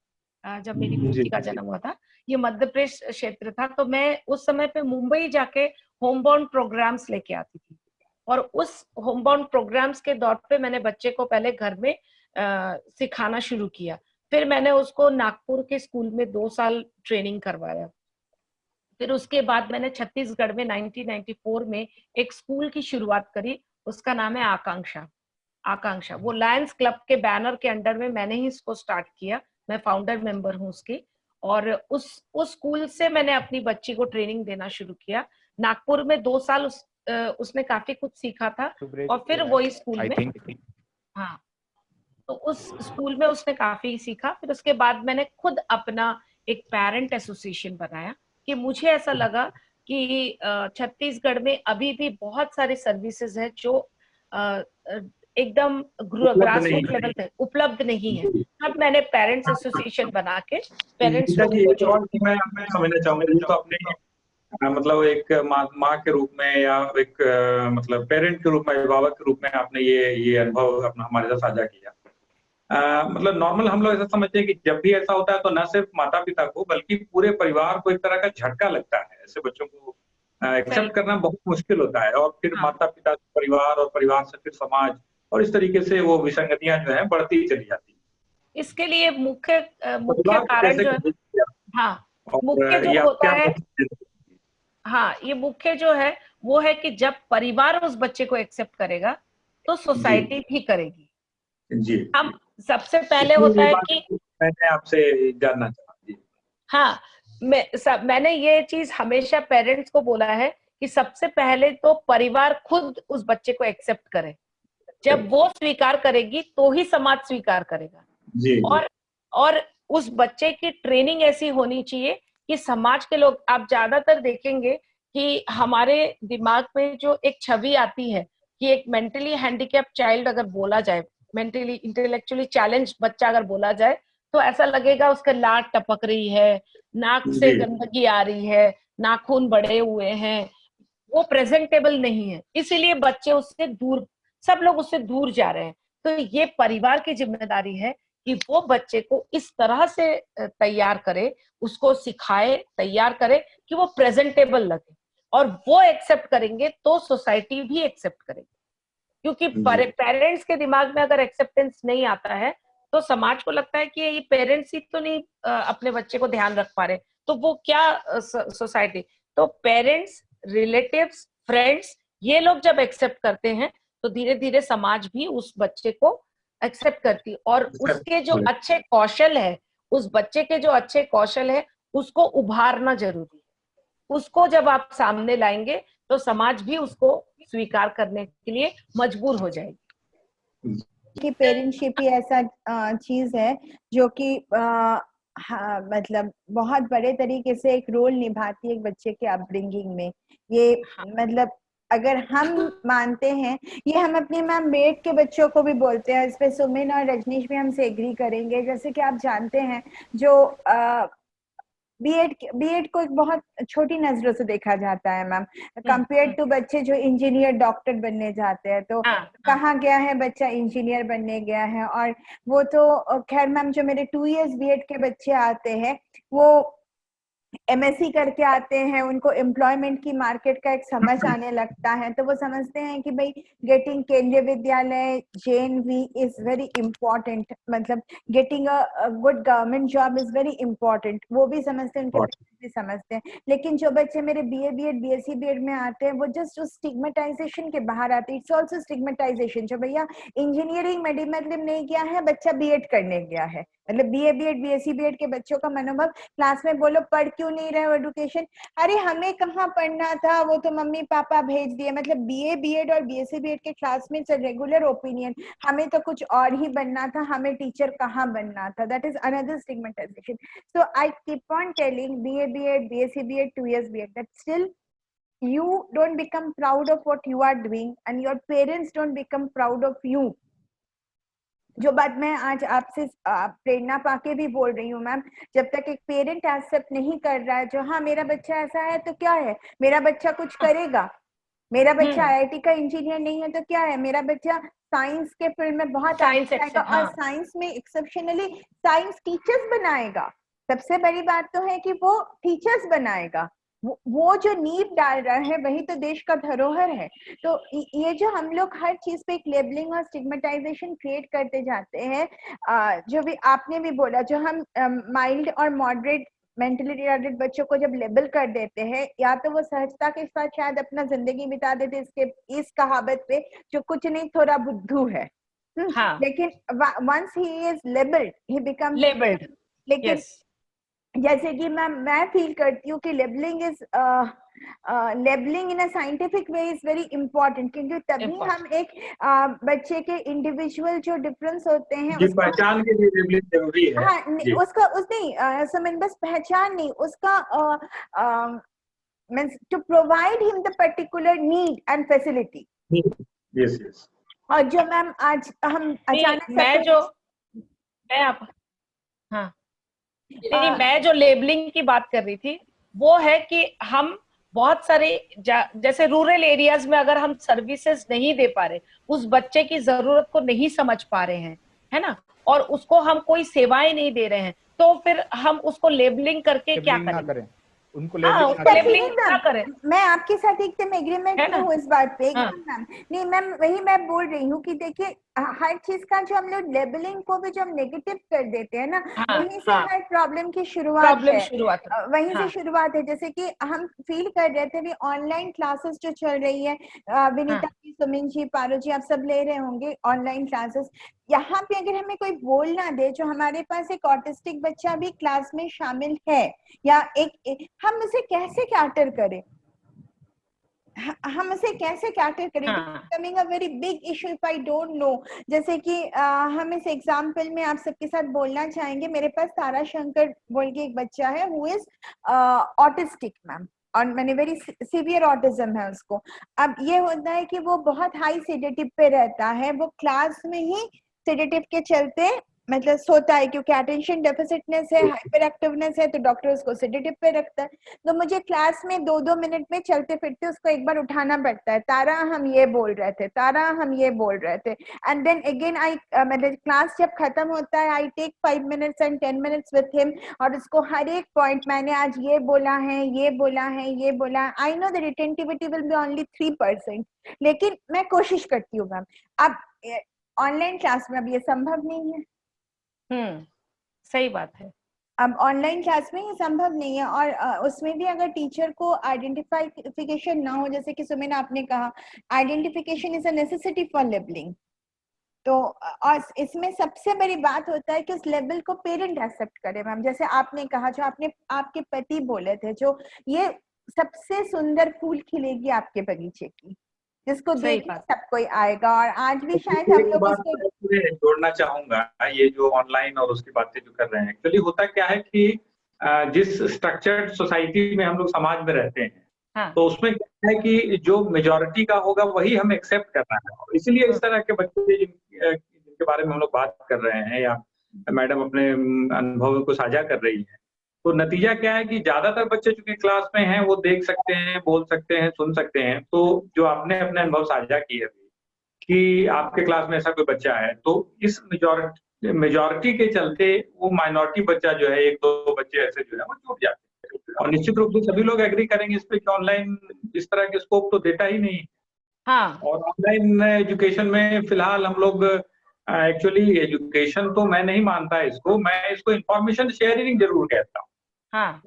जब मेरी जी बेटी का जन्म हुआ था, ये मध्य प्रदेश क्षेत्र था। तो मैं उस समय पे मुंबई जाके होमबाउंड प्रोग्राम्स लेके आती थी। और उस होमबाउंड प्रोग्राम्स के दौर पे मैंने बच्चे को पहले घर में सिखाना शुरू किया। फिर मैंने उसको नागपुर के स्कूल में 2 साल ट्रेनिंग करवाया। फिर उसके बाद मैंने छत्तीसगढ़ में 1994 में एक स्कूल की शुरुआत करी, उसका नाम है आकांक्षा। आकांक्षा वो लायंस क्लब के बैनर के अंडर में मैंने ही इसको स्टार्ट किया। मैं फाउंडर मेंबर हूँ उसकी। और उस स्कूल से मैंने अपनी बच्ची को ट्रेनिंग देना शुरू किया। नागपुर में 2 साल उसने काफी कुछ सीखा था। और फिर वही स्कूल आई में, थिंक हाँ, तो उस स्कूल में उसने काफी सीखा। फिर उसके बाद मैंने खुद अपना एक पेरेंट एसोसिएशन बनाया, कि मुझे ऐसा लगा कि छत्तीसगढ़ में अभी भी बहुत सारे सर्विसेज है जो अ, एकदम उपलब्ध ग्रास नहीं रूट है। लेवल पे उपलब्ध नहीं है। जी। तब मैंने पेरेंट्स एसोसिएशन बना के पेरेंट्स गीता लोगों जी, को एक जोड़। और चीज मैं आपसे समझना चाहूंगा। ये तो अपने मतलब एक माँ के रूप में, या एक मतलब पेरेंट के रूप में, अभिभावक के रूप में आपने ये अनुभव अपना हमारे साथ साझा किया। मतलब नॉर्मल हम लोग ऐसा समझते हैं कि जब भी ऐसा होता है तो न सिर्फ माता पिता को बल्कि पूरे परिवार को एक तरह का झटका लगता है। ऐसे बच्चों को सही, एक्सेप्ट करना बहुत मुश्किल होता है, और फिर हाँ, माता पिता से परिवार, और परिवार से फिर समाज, और इस तरीके से वो विसंगतियां जो है बढ़ती चली जाती हैं। इसके लिए मुख्य परिवार को कारण कैसे जो है, convince किया, हाँ, और मुख्य जो ये आप होता क्या है, मैसेज देते हैं? हाँ, ये मुख्य जो है वो है कि जब परिवार उस बच्चे को एक्सेप्ट करेगा तो जी सोसाइटी भी करेगी। जी हम, जी, सबसे पहले इसलिए होता ये है बात कि, मैंने आपसे जानना चाहा। जी हाँ, मैंने ये चीज हमेशा पेरेंट्स को बोला है कि सबसे पहले तो परिवार खुद उस बच्चे को एक्सेप्ट करे। जब वो स्वीकार करेगी तो ही समाज स्वीकार करेगा। जी जी और और उस बच्चे की ट्रेनिंग ऐसी होनी चाहिए कि समाज के लोग, आप ज्यादातर देखेंगे कि हमारे दिमाग में जो एक छवि आती है कि एक मेंटली हैंडीकैप्ड चाइल्ड अगर बोला जाए, मेंटली इंटेलेक्चुअली चैलेंज बच्चा अगर बोला जाए, तो ऐसा लगेगा उसका लाट टपक रही है, नाक से जी गंदगी आ रही है, नाखून बड़े हुए हैं, वो प्रेजेंटेबल नहीं है, इसीलिए बच्चे उससे दूर, सब लोग उससे दूर जा रहे हैं। तो ये परिवार की जिम्मेदारी है कि वो बच्चे को इस तरह से तैयार करे, उसको सिखाए, तैयार करे कि वो प्रेजेंटेबल लगे, और वो एक्सेप्ट करेंगे तो सोसाइटी भी एक्सेप्ट करेगी। क्योंकि जी पेरेंट्स के दिमाग में अगर एक्सेप्टेंस नहीं आता है, तो समाज को लगता है कि ये पेरेंट्स ही तो नहीं अपने बच्चे को ध्यान रख पा रहे, तो वो क्या सोसाइटी। तो पेरेंट्स, रिलेटिव्स, फ्रेंड्स, ये लोग जब एक्सेप्ट करते हैं, तो धीरे धीरे समाज भी उस बच्चे को एक्सेप्ट करती, और उसके जो अच्छे कौशल है, उस बच्चे के जो अच्छे कौशल है, उसको उभारना जरूरी है। उसको जब आप सामने लाएंगे, तो समाज भी उसको स्वीकार करने के लिए मजबूर हो जाएगी। कि पेरेंटशिप ही ऐसा चीज है जो कि हाँ, मतलब बहुत बड़े तरीके से एक रोल निभाती है एक बच्चे के अपब्रिंगिंग में। ये मतलब अगर हम मानते हैं, ये हम अपने मैम मेट के बच्चों को भी बोलते हैं, इस पे सुमिन और रजनीश भी हमसे एग्री करेंगे। जैसे कि आप जानते हैं, जो बीएड को एक बहुत छोटी नजरों से देखा जाता है मैम, कंपेयर टू बच्चे जो इंजीनियर डॉक्टर बनने जाते हैं। तो कहाँ गया है बच्चा, इंजीनियर बनने गया है। और वो तो खैर मैम, जो मेरे 2 इयर्स बीएड के बच्चे आते हैं, वो एमएससी करके आते हैं, उनको एम्प्लॉयमेंट की मार्केट का एक समझ आने लगता है, तो वो समझते हैं कि भाई गेटिंग केंद्रीय विद्यालय जेएनवी इज वेरी इंपॉर्टेंट, मतलब getting a good government job is very important. वो भी समझते हैं, उनके पेरेंट्स भी समझते हैं। लेकिन जो बच्चे मेरे बीए बीएड बीएससी बीएड में आते हैं, वो जस्ट उस स्टिग्मेटाइजेशन के बाहर आते हैं। इट्स ऑल्सो स्टिग्मेटाइजेशन, जो भैया इंजीनियरिंग मेडिकल नहीं किया है, बच्चा बीएड करने गया है, मतलब बीए बीएड बीएससी बीएड के बच्चों का मनोभाव, क्लास में बोलो पढ़ क्यों नहीं रहे हो एडुकेशन, अरे हमें कहाँ पढ़ना था, वो तो मम्मी पापा भेज दिए। मतलब बीए बीएड और बीएससी बीएड के क्लास में रेगुलर ओपिनियन, हमें तो कुछ और ही बनना था, हमें टीचर कहाँ बनना था। That is another stigmatization. So I keep on telling BA BEd BSc BEd 2 years BEd, that still you don't become proud of what you are doing and your parents don't become proud of you। जो बात मैं आज आपसे प्रेरणा पाके भी बोल रही हूँ ma'am, जब तक एक पेरेंट एक्सेप्ट नहीं कर रहा है, जो हाँ मेरा बच्चा ऐसा है तो क्या है, मेरा बच्चा कुछ करेगा, मेरा बच्चा आईआईटी का इंजीनियर नहीं है तो क्या है, मेरा बच्चा साइंस के फील्ड में बहुत आगे जाएगा और साइंस में एक्सेप्शनली साइंस टीचर्स बनाएगा। सबसे बड़ी बात तो है कि वो टीचर्स बनाएगा, वो जो नींव डाल रहा है वही तो देश का धरोहर है। तो ये जो हम लोग हर चीज पे एक लेबलिंग और स्टिग्मेटाइजेशन क्रिएट करते जाते हैं, जो भी आपने भी बोला, जो हम माइल्ड और मॉडरेट मेंटली रिटार्डेड बच्चों को जब लेबल कर देते हैं, या तो वो सहजता के साथ शायद अपना जिंदगी बिता देते इसके इस कहावत पे, जो कुछ नहीं थोड़ा बुद्धू है। लेकिन once he is labelled he become labelled. लेकिन जैसे कि मैं फील करती हूँ कि labelling is labelling in a scientific way is very important, क्योंकि तभी हम एक बच्चे के इंडिविजुअल जो डिफरेंस होते हैं उसका पहचान के लिए लेबलिंग जरूरी है। हाँ, उसका उस नहीं समझ, बस पहचान नहीं, उसका means to provide him the particular need and facility. Yes yes. और जो मैम आज हम अचानक मैं जो लेबलिंग की बात कर रही थी, वो है कि हम बहुत सारे जैसे रूरल एरियाज में अगर हम सर्विसेज नहीं दे पा रहे, उस बच्चे की जरूरत को नहीं समझ पा रहे हैं, है ना, और उसको हम कोई सेवाएं नहीं दे रहे हैं, तो फिर हम उसको लेबलिंग करके क्या करें? उनको लेबलिंग ना करें। मैं आपके साथ एकदम एग्रीमेंट में हूँ इस बात पे एकदम मैम। नहीं मैम, वही मैं बोल रही हूँ कि देखिए हर चीज का जो हम लोग लेबलिंग को भी जो हम नेगेटिव कर देते हैं ना, वहीं से हर प्रॉब्लम की शुरुआत है, वहीं से शुरुआत है। जैसे कि हम फील कर रहे थे भी ऑनलाइन क्लासेस जो चल रही है, विनीता जी, सुमिन जी, पारो जी, आप सब ले रहे होंगे ऑनलाइन क्लासेस। यहाँ पे अगर हमें कोई बोल ना दे, जो हमारे पास एक ऑटिस्टिक बच्चा भी क्लास में शामिल है, या हम उसे कैसे कैटर करें, हम उसे कैसे कैटर करें, coming a very big issue if I don't know. जैसे कि हम इस एग्जाम्पल में आप सबके साथ बोलना चाहेंगे, मेरे पास तारा शंकर बोल के एक बच्चा है हु इज ऑटिस्टिक मैम, और मैंने वेरी सीवियर ऑटिज्म है उसको। अब ये होता है कि वो बहुत हाई सेडेटिव पे रहता है, वो क्लास में ही सेडेटिव के चलते मतलब सोता है, क्योंकि अटेंशन डेफिसिटनेस है, हाइपर एक्टिवनेस है, तो डॉक्टर उसको सेडेटिव पे रखता है। तो मुझे क्लास में 2-2 मिनट में चलते फिरते उसको एक बार उठाना पड़ता है, तारा हम ये बोल रहे थे, तारा हम ये बोल रहे थे, एंड देन अगेन आई मतलब क्लास जब खत्म होता है I take 5 minutes and 10 minutes with him, और उसको हर एक पॉइंट मैंने आज ये बोला है, ये बोला है, ये बोला। I know the retentivity will be only 3%, लेकिन मैं कोशिश करती हूँ मैम। अब ऑनलाइन क्लास में अब ये संभव नहीं है। सही बात है। अब ऑनलाइन क्लास में ये संभव नहीं है, और उसमें भी अगर टीचर को आइडेंटिफिकेशन ना हो, जैसे कि सुमिन आपने कहा identification is a necessity for labelling, तो और इसमें सबसे बड़ी बात होता है कि उस लेवल को पेरेंट एक्सेप्ट करे मैम। जैसे आपने कहा, जो आपने आपके पति बोले थे, जो ये सबसे सुंदर फूल खिलेगी आपके बगीचे की, जिसको देख सब कोई आएगा, और आज भी शायद हम लोग उसको जोड़ना चाहूंगा। ये जो ऑनलाइन और उसकी बातें जो कर रहे हैं, एक्चुअली होता क्या है कि जिस स्ट्रक्चर्ड सोसाइटी में हम लोग समाज में रहते हैं, हाँ। तो उसमें क्या है कि जो मेजॉरिटी का होगा वही हम एक्सेप्ट करना है। इसीलिए इस तरह के बच्चे जिनके बारे में हम लोग बात कर रहे हैं, या मैडम अपने अनुभव को साझा कर रही है, तो नतीजा क्या है कि ज्यादातर बच्चे चूंकि क्लास में हैं, वो देख सकते हैं, बोल सकते हैं, सुन सकते हैं। तो जो आपने अपने अनुभव साझा किए कि आपके क्लास में ऐसा कोई बच्चा है, तो इस मेजॉरिटी के चलते वो माइनॉरिटी बच्चा जो है, 1-2 बच्चे ऐसे जो है वो छूट जाते हैं। और निश्चित रूप से सभी लोग एग्री करेंगे इस पे कि ऑनलाइन इस तरह के स्कोप तो देता ही नहीं। हाँ। और ऑनलाइन एजुकेशन में फिलहाल हम लोग एक्चुअली एजुकेशन तो मैं नहीं मानता इसको, मैं इसको इंफॉर्मेशन शेयरिंग जरूर कहता हूँ। हाँ।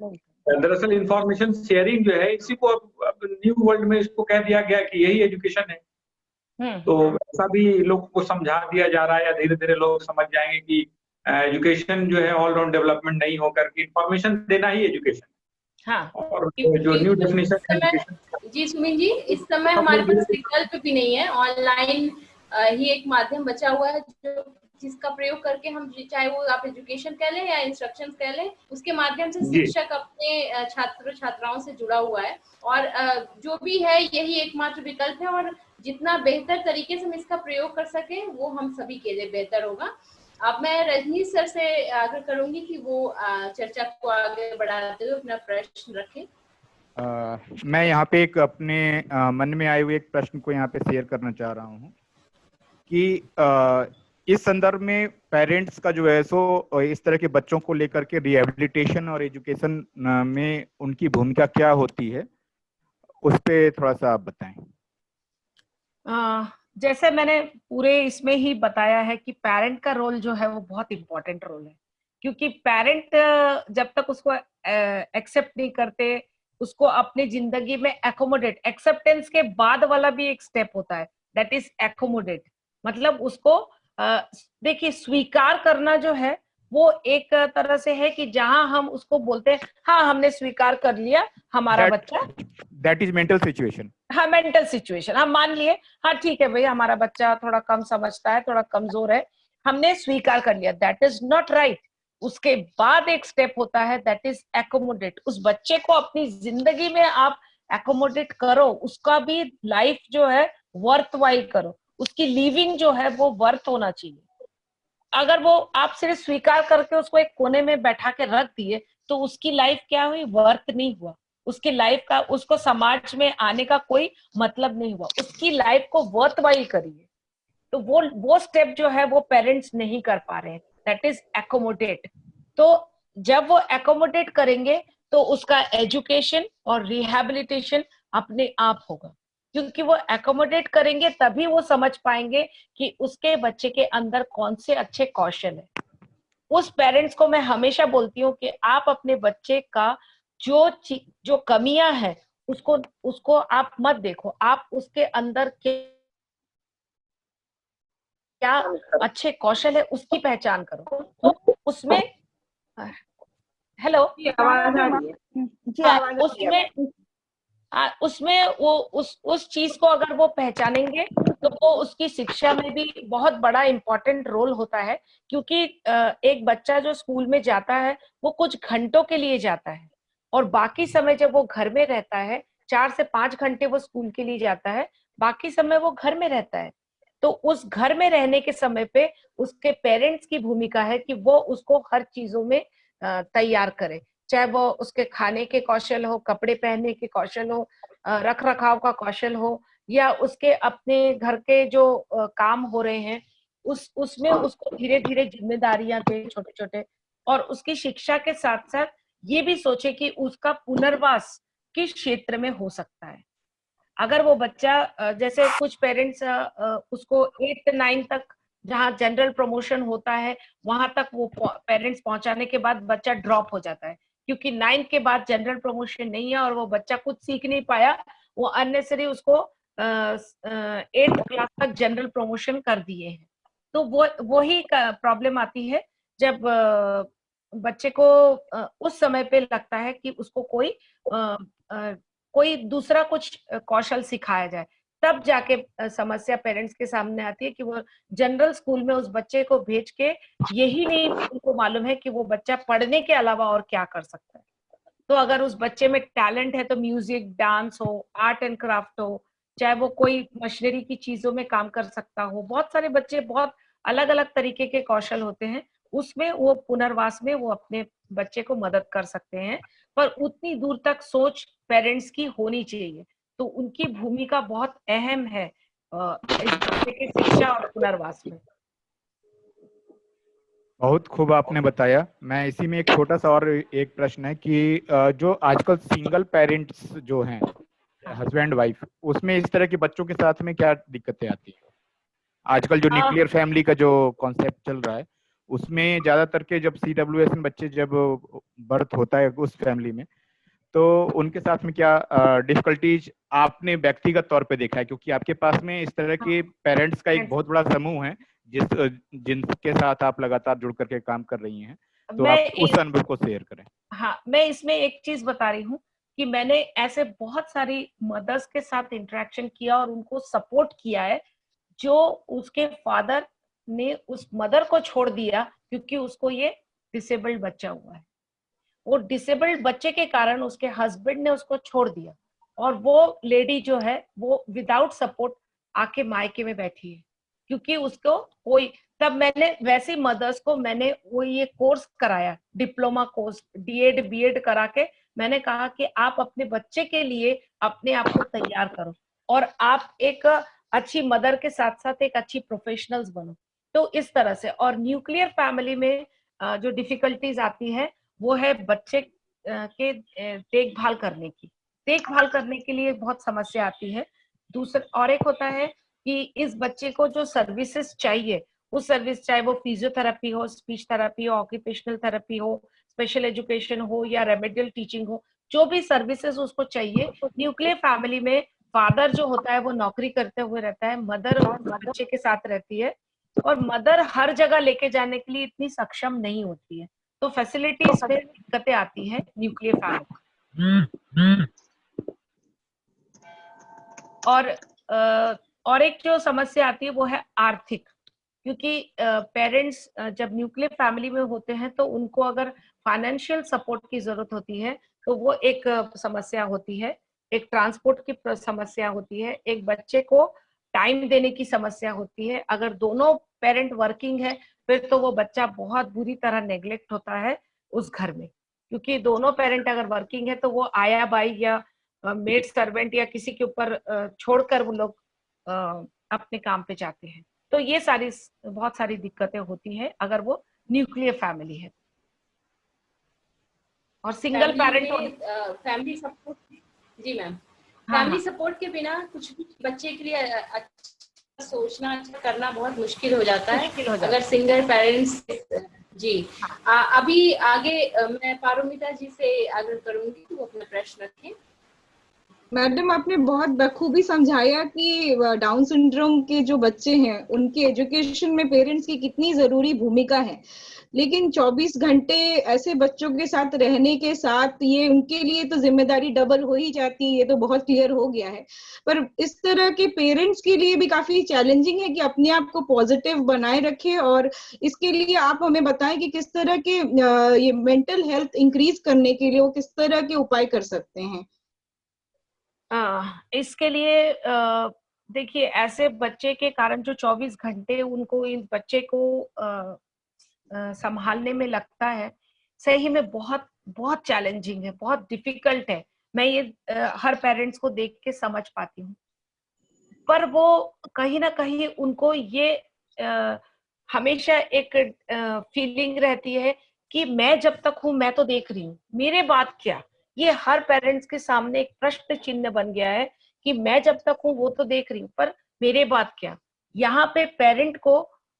दरअसल इंफॉर्मेशन शेयरिंग जो है, इसी को अब न्यू वर्ल्ड में इसको कह दिया गया कि यही एजुकेशन है। तो ऐसा भी लोगों को समझा दिया जा रहा है, या धीरे धीरे लोग समझ जाएंगे कि एजुकेशन जो है ऑल राउंड डेवलपमेंट नहीं होकर के इंफॉर्मेशन देना ही एजुकेशन। हाँ। और जो न्यू डेफिनेशन जी सुमिन जी, इस समय हमारे पास विकल्प भी नहीं है, ऑनलाइन ही एक माध्यम बचा हुआ है जो जिसका प्रयोग करके हम, चाहे वो आप एजुकेशन कह लें या इंस्ट्रक्शन कह लें, उसके माध्यम से शिक्षक अपने छात्र छात्राओं से जुड़ा हुआ है। और जो भी है यही एकमात्र विकल्प है, और जितना बेहतर तरीके से हम इसका प्रयोग कर सके वो हम सभी के लिए बेहतर होगा। अब मैं रजनीश सर से आग्रह करूंगी कि वो चर्चा को आगे बढ़ाते हुए अपना प्रश्न रखें। मैं यहाँ पे एक अपने मन में आए हुए एक प्रश्न को यहाँ पे शेयर करना चाह रहा हूँ कि इस संदर्भ में पेरेंट्स का जो है सो इस तरह के बच्चों को लेकर के रिहेबिलिटेशन और एजुकेशन में उनकी भूमिका क्या होती है, उस पे थोड़ा सा आप बताएं। जैसे मैंने पूरे इसमें ही बताया है कि पेरेंट का रोल जो है वो बहुत इंपॉर्टेंट रोल है, क्योंकि पेरेंट जब तक उसको एक्सेप्ट नहीं करते, उसको अपनी जिंदगी में एकोमोडेट, एक्सेप्टेंस के बाद वाला भी एक स्टेप होता है, दैट इज एकोमोडेट। मतलब उसको देखिए, स्वीकार करना जो है वो एक तरह से है कि जहां हम उसको बोलते हैं हाँ हमने स्वीकार कर लिया हमारा बच्चा, दैट इज मेंटल सिचुएशन। हाँ, मेंटल सिचुएशन, हम मान लिए हाँ ठीक है भाई हमारा बच्चा थोड़ा कम समझता है, थोड़ा कमजोर है, हमने स्वीकार कर लिया, दैट इज नॉट राइट। उसके बाद एक स्टेप होता है, दैट इज एकोमोडेट। उस बच्चे को अपनी जिंदगी में आप एकोमोडेट करो, उसका भी लाइफ जो है वर्थ वाइल करो, उसकी लिविंग जो है वो वर्थ होना चाहिए। अगर वो आप सिर्फ स्वीकार करके उसको एक कोने में बैठा के रख दिए तो उसकी लाइफ क्या हुई, वर्थ नहीं हुआ। उसकी लाइफ का, उसको समाज में आने का कोई मतलब नहीं हुआ। उसकी लाइफ को वर्थ वाइल करिए। तो वो स्टेप जो है वो पेरेंट्स नहीं कर पा रहे हैं, दैट इज एकोमोडेट। तो जब वो एकोमोडेट करेंगे तो उसका एजुकेशन और रिहैबिलिटेशन अपने आप होगा, क्योंकि वो एकोमोडेट करेंगे तभी वो समझ पाएंगे कि उसके बच्चे के अंदर कौन से अच्छे कौशल है। उस पेरेंट्स को मैं हमेशा बोलती हूँ कि आप अपने बच्चे का जो कमियां है उसको आप मत देखो, आप उसके अंदर क्या अच्छे कौशल है उसकी पहचान करो। तो उसमें हेलो, आवाज आ रही है? उसमें वो उस चीज को अगर वो पहचानेंगे तो वो उसकी शिक्षा में भी बहुत बड़ा इम्पोर्टेंट रोल होता है। क्योंकि एक बच्चा जो स्कूल में जाता है वो कुछ घंटों के लिए जाता है, और बाकी समय जब वो घर में रहता है, 4 से 5 घंटे वो स्कूल के लिए जाता है, बाकी समय वो घर में रहता है। तो उस घर में रहने के समय पे उसके पेरेंट्स की भूमिका है कि वो उसको हर चीजों में तैयार करे, चाहे वो उसके खाने के कौशल हो, कपड़े पहनने के कौशल हो, रख रखाव का कौशल हो, या उसके अपने घर के जो काम हो रहे हैं उसमें उसको धीरे धीरे जिम्मेदारियां दे छोटे छोटे, और उसकी शिक्षा के साथ साथ ये भी सोचे कि उसका पुनर्वास किस क्षेत्र में हो सकता है। अगर वो बच्चा जैसे कुछ पेरेंट्स उसको 8 9 तक जहाँ जनरल प्रमोशन होता है वहां तक वो पेरेंट्स पहुंचाने के बाद बच्चा ड्रॉप हो जाता है, क्योंकि 9 के बाद जनरल प्रमोशन नहीं है और वो बच्चा कुछ सीख नहीं पाया, वो अननेसेसरी उसको 8th क्लास तक जनरल प्रमोशन कर दिए हैं। तो वो ही प्रॉब्लम आती है जब बच्चे को उस समय पे लगता है कि उसको कोई दूसरा कुछ कौशल सिखाया जाए, तब जाके समस्या पेरेंट्स के सामने आती है कि वो जनरल स्कूल में उस बच्चे को भेज के यही नहीं उनको मालूम है कि वो बच्चा पढ़ने के अलावा और क्या कर सकता है। तो अगर उस बच्चे में टैलेंट है तो म्यूजिक, डांस हो, आर्ट एंड क्राफ्ट हो, चाहे वो कोई मशीनरी की चीजों में काम कर सकता हो, बहुत सारे बच्चे बहुत अलग अलग तरीके के कौशल होते हैं, उसमें वो पुनर्वास में वो अपने बच्चे को मदद कर सकते हैं। पर उतनी दूर तक सोच पेरेंट्स की होनी चाहिए, तो उनकी भूमिका बहुत अहम है इस बच्चे के शिक्षा और पुनर्वास में। बहुत खूब आपने बताया। मैं इसी में एक छोटा सा और एक प्रश्न है कि जो आजकल सिंगल पेरेंट्स जो हैं, हस्बैंड वाइफ, उसमें इस तरह के बच्चों के साथ में क्या दिक्कतें आती हैं? आजकल जो न्यूक्लियर फैमिली का जो कॉन्सेप्ट चल रहा है उसमें ज्यादातर के जब CWS में बच्चे जब बर्थ होता है उस फैमिली में, तो उनके साथ में क्या डिफिकल्टीज आपने व्यक्तिगत तौर पे देखा है? क्योंकि आपके पास में इस तरह के पेरेंट्स का एक बहुत बड़ा समूह है जिनके साथ आप लगातार जुड़ करके काम कर रही हैं, तो आप उस अनुभव को शेयर करें। हाँ, मैं इसमें एक चीज बता रही हूँ कि मैंने ऐसे बहुत सारी मदर्स के साथ इंटरेक्शन किया और उनको सपोर्ट किया है, जो उसके फादर ने उस मदर को छोड़ दिया क्योंकि उसको ये डिसेबल्ड बच्चा हुआ है। वो डिसेबल्ड बच्चे के कारण उसके हस्बैंड ने उसको छोड़ दिया और वो लेडी जो है वो विदाउट सपोर्ट आके मायके में बैठी है, क्योंकि उसको कोई, तब मैंने वैसी मदर्स को मैंने वो ये कोर्स कराया, डिप्लोमा कोर्स, डीएड बीएड करा के मैंने कहा कि आप अपने बच्चे के लिए अपने आप को तैयार करो और आप एक अच्छी मदर के साथ साथ एक अच्छी प्रोफेशनल्स बनो। तो इस तरह से, और न्यूक्लियर फैमिली में जो डिफिकल्टीज आती है वो है बच्चे के देखभाल करने की, देखभाल करने के लिए बहुत समस्या आती है। दूसरा और एक होता है कि इस बच्चे को जो सर्विसेज चाहिए, उस सर्विस, चाहे वो फिजियोथेरेपी हो, स्पीच थेरेपी हो, ऑक्यूपेशनल थेरेपी हो, स्पेशल एजुकेशन हो या रेमेडियल टीचिंग हो, जो भी सर्विसेज उसको चाहिए, न्यूक्लियर फैमिली में फादर जो होता है वो नौकरी करते हुए रहता है, मदर बच्चे के साथ रहती है, और मदर हर जगह लेके जाने के लिए इतनी सक्षम नहीं होती है, तो फैसिलिटीज में दिक्कतें आती हैं न्यूक्लियर फैमिली। और एक जो समस्या आती है वो है आर्थिक, क्योंकि पेरेंट्स जब न्यूक्लियर फैमिली में होते हैं तो उनको अगर फाइनेंशियल सपोर्ट की जरूरत होती है तो वो एक समस्या होती है, एक ट्रांसपोर्ट की समस्या होती है, एक बच्चे को टाइम देने की समस्या होती है। अगर दोनों पेरेंट वर्किंग है फिर तो वो बच्चा बहुत बुरी तरह नेग्लेक्ट होता है उस घर में, क्योंकि दोनों पेरेंट अगर वर्किंग है तो वो आया बाई या मेड सर्वेंट या किसी के ऊपर छोड़कर वो लोग अपने काम पे जाते हैं। तो ये सारी बहुत सारी दिक्कतें होती हैं अगर वो न्यूक्लियर फैमिली है। और सिंगल पेरेंट फैमिली सपोर्ट, जी मैम, फैमिली सपोर्ट के बिना कुछ भी बच्चे के लिए अच्छा सोचना, अच्छा करना बहुत मुश्किल हो जाता है अगर सिंगल पेरेंट्स। जी अभी आगे मैं पारुमिता जी से आग्रह करूंगी कि वो अपना प्रश्न रखें। मैडम आपने बहुत बखूबी समझाया कि डाउन सिंड्रोम के जो बच्चे हैं उनके एजुकेशन में पेरेंट्स की कितनी जरूरी भूमिका है, लेकिन 24 घंटे ऐसे बच्चों के साथ रहने के साथ ये उनके लिए तो जिम्मेदारी डबल हो ही जाती है, ये तो बहुत क्लियर हो गया है। पर इस तरह के पेरेंट्स के लिए भी काफी चैलेंजिंग है कि अपने आप को पॉजिटिव बनाए रखें, और इसके लिए आप हमें बताएं कि किस तरह के ये मेंटल हेल्थ इंक्रीज करने के लिए वो किस तरह के उपाय कर सकते हैं। इसके लिए देखिए, ऐसे बच्चे के कारण जो 24 घंटे उनको इस बच्चे को संभालने में लगता है, सही में बहुत बहुत चैलेंजिंग है, बहुत डिफिकल्ट है। मैं ये हर पेरेंट्स को देख के समझ पाती हूँ। पर वो कहीं ना कहीं उनको ये हमेशा एक फीलिंग रहती है कि मैं जब तक हूँ मैं तो देख रही हूँ, मेरे बाद क्या। ये हर पेरेंट्स के सामने एक प्रश्न चिन्ह बन गया है कि मैं जब तक हूँ वो तो देख रही हूँ, पर मेरे बाद क्या। यहाँ पे पेरेंट को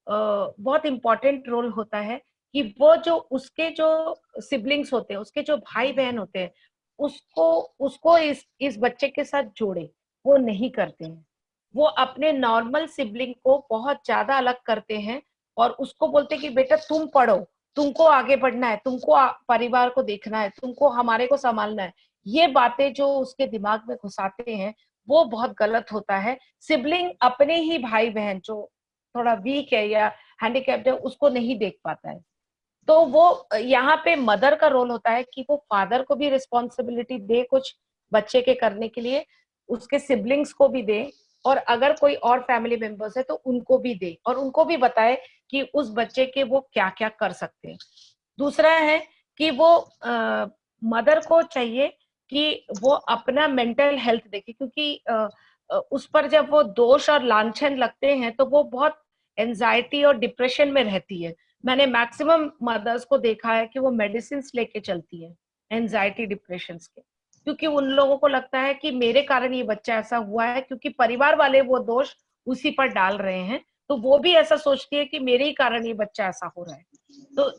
बहुत इंपॉर्टेंट रोल होता है कि वो जो उसके जो सिबलिंग्स होते हैं, उसके जो भाई बहन होते हैं, उसको उसको इस बच्चे के साथ जोड़े। वो नहीं करते हैं, वो अपने नॉर्मल सिबलिंग को बहुत ज्यादा अलग करते हैं और उसको बोलते हैं कि बेटा तुम पढ़ो, तुमको आगे बढ़ना है, तुमको परिवार को देखना है, तुमको हमारे को संभालना है। ये बातें जो उसके दिमाग में घुसाते हैं वो बहुत गलत होता है। सिबलिंग अपने ही भाई बहन जो थोड़ा वीक है या हैंडीकैप्ड है उसको नहीं देख पाता है। तो वो यहाँ पे मदर का रोल होता है कि वो फादर को भी रिस्पॉन्सिबिलिटी दे कुछ बच्चे के करने के लिए, उसके सिबलिंग्स को भी दे, और अगर कोई और फैमिली मेंबर्स है तो उनको भी दे और उनको भी बताए कि उस बच्चे के वो क्या क्या कर सकते हैं। दूसरा है कि वो मदर को चाहिए कि वो अपना मेंटल हेल्थ देखे, क्योंकि उस पर जब वो दोष और लांछन लगते हैं तो वो बहुत एंजाइटी और डिप्रेशन में रहती है। मैंने मैक्सिमम मदर्स को देखा है कि वो मेडिसिन लेके चलती है एंजाइटी डिप्रेशन के, क्योंकि उन लोगों को लगता है कि मेरे कारण ये बच्चा ऐसा हुआ है, क्योंकि परिवार वाले वो दोष उसी पर डाल रहे हैं, तो वो भी ऐसा सोचती है कि मेरे ही कारण ये बच्चा ऐसा हो रहा है। तो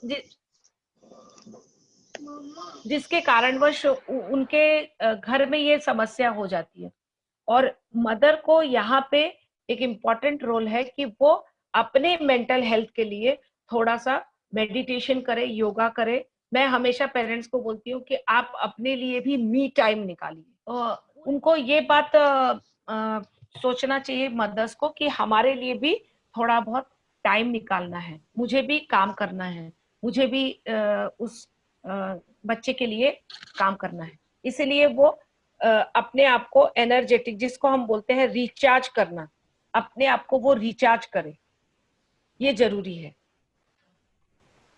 जिसके कारणवश उनके घर में ये समस्या हो जाती है। और मदर को यहाँ पे एक इम्पॉर्टेंट रोल है कि वो अपने मेंटल हेल्थ के लिए थोड़ा सा मेडिटेशन करे, योगा करे। मैं हमेशा पेरेंट्स को बोलती हूँ कि आप अपने लिए भी मी टाइम निकालिए। उनको ये बात सोचना चाहिए मदर्स को कि हमारे लिए भी थोड़ा बहुत टाइम निकालना है, मुझे भी काम करना है, मुझे भी उस बच्चे के लिए काम करना है। इसलिए वो अपने आप को एनर्जेटिक, जिसको हम बोलते हैं रिचार्ज करना, अपने आप को वो रिचार्ज करे, ये जरूरी है।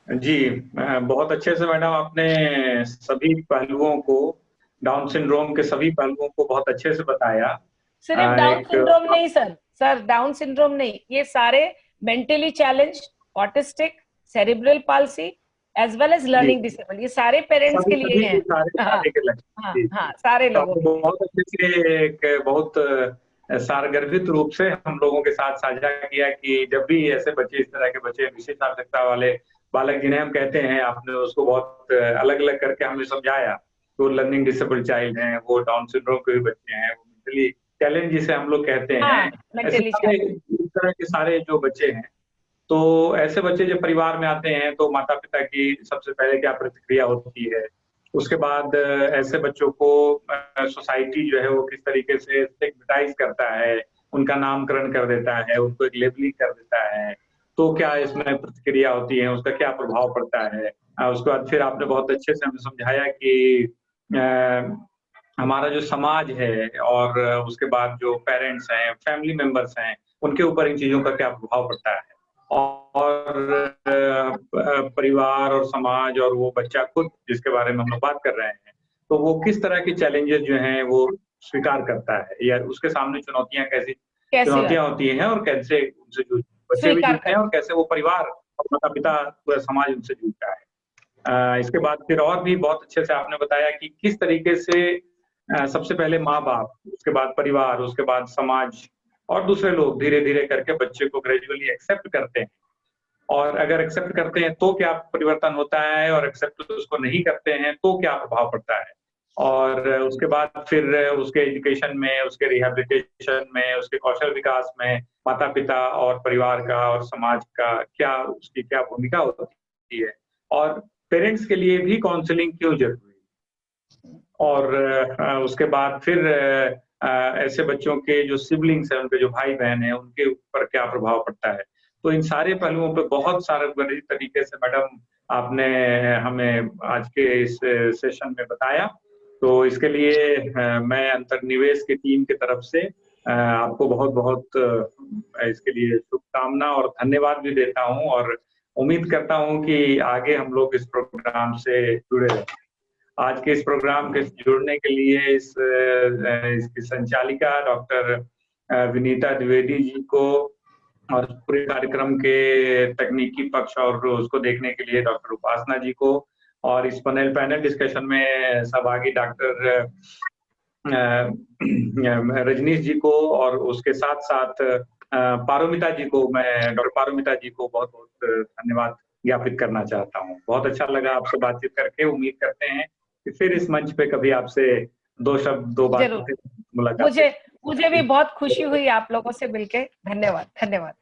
जी, बहुत अच्छे से मैडम आपने सभी पहलुओं को, डाउन सिंड्रोम के सभी पहलुओं को बहुत अच्छे से बताया। सिर्फ डाउन सिंड्रोम नहीं सर, डाउन सिंड्रोम नहीं, ये सारे mentally challenge, autistic, cerebral palsy as well as learning disable, ये सारे पेरेंट्स के लिए हैं। हाँ, सारे लोगों के लिए। बहुत अच्छे से एक बहुत सारगर्भित रूप से हम लोगों के साथ साझा किया कि जब भी ऐसे बच्चे, इस तरह के बच्चे, विशेष आवश्यकता वाले बालक जिन्हें हम कहते हैं, आपने उसको बहुत अलग अलग करके हमें समझाया। वो लर्निंग डिसेबल चाइल्ड हैं, वो डाउन सिंड्रोम के भी बच्चे हैं, वो मेंटली चैलेंज जिसे हम लोग कहते हैं, ऐसे इस तरह के सारे जो बच्चे हैं। तो ऐसे बच्चे जब परिवार में आते हैं तो माता पिता की सबसे पहले क्या प्रतिक्रिया होती है, उसके बाद ऐसे बच्चों को सोसाइटी जो है वो किस तरीके से स्टिग्मेटाइज करता है, उनका नामकरण कर देता है, उनको एक लेबलिंग कर देता है, तो क्या इसमें प्रतिक्रिया होती है, उसका क्या प्रभाव पड़ता है। उसके बाद फिर आपने बहुत अच्छे से हमें समझाया कि हमारा जो समाज है और उसके बाद जो पेरेंट्स हैं, फैमिली मेंबर्स हैं, उनके ऊपर इन चीजों का क्या प्रभाव पड़ता है, और परिवार और समाज और वो बच्चा खुद जिसके बारे में हम लोग बात कर रहे हैं, तो वो किस तरह की चैलेंजेस जो हैं वो स्वीकार करता है, या उसके सामने कैसी चुनौतियां होती हैं और कैसे उनसे बच्चे भी जुड़ते हैं, और कैसे वो परिवार और माता पिता पूरा समाज उनसे जुड़ता है। इसके बाद फिर और भी बहुत अच्छे से आपने बताया कि किस तरीके से सबसे पहले माँ बाप, उसके बाद परिवार, उसके बाद समाज और दूसरे लोग धीरे धीरे करके बच्चे को ग्रेजुअली एक्सेप्ट करते हैं, और अगर एक्सेप्ट करते हैं तो क्या परिवर्तन होता है, और एक्सेप्ट उसको नहीं करते हैं तो क्या प्रभाव पड़ता है। और उसके बाद फिर उसके एजुकेशन में, उसके रिहेबिलिटेशन में, उसके कौशल विकास में माता पिता और परिवार का और समाज का उसकी क्या भूमिका होती है, और पेरेंट्स के लिए भी काउंसलिंग क्यों जरूरी है, और उसके बाद फिर ऐसे बच्चों के जो सिबलिंग्स हैं, उनके जो भाई बहन हैं, उनके ऊपर क्या प्रभाव पड़ता है। तो इन सारे पहलुओं पे बहुत सारे बड़ी तरीके से मैडम आपने हमें आज के इस सेशन में बताया। तो इसके लिए मैं अंतर्निवेश की टीम की तरफ से आपको बहुत बहुत इसके लिए शुभकामना और धन्यवाद भी देता हूं, और उम्मीद करता हूं कि आगे हम लोग इस प्रोग्राम से जुड़े रहें। आज के इस प्रोग्राम के जुड़ने के लिए इसकी संचालिका डॉक्टर विनीता द्विवेदी जी को, और पूरे कार्यक्रम के तकनीकी पक्ष और उसको देखने के लिए डॉक्टर उपासना जी को, और इस पैनल डिस्कशन में सहभागी डॉक्टर रजनीश जी को, और उसके साथ साथ पारोमिता जी को, मैं डॉक्टर पारोमिता जी को बहुत बहुत धन्यवाद ज्ञापित करना चाहता हूँ। बहुत अच्छा लगा आपसे बातचीत करके। उम्मीद करते हैं कि फिर इस मंच पे कभी आपसे दो बात मुलाकात। मुझे भी बहुत खुशी हुई आप लोगों से मिलके। धन्यवाद।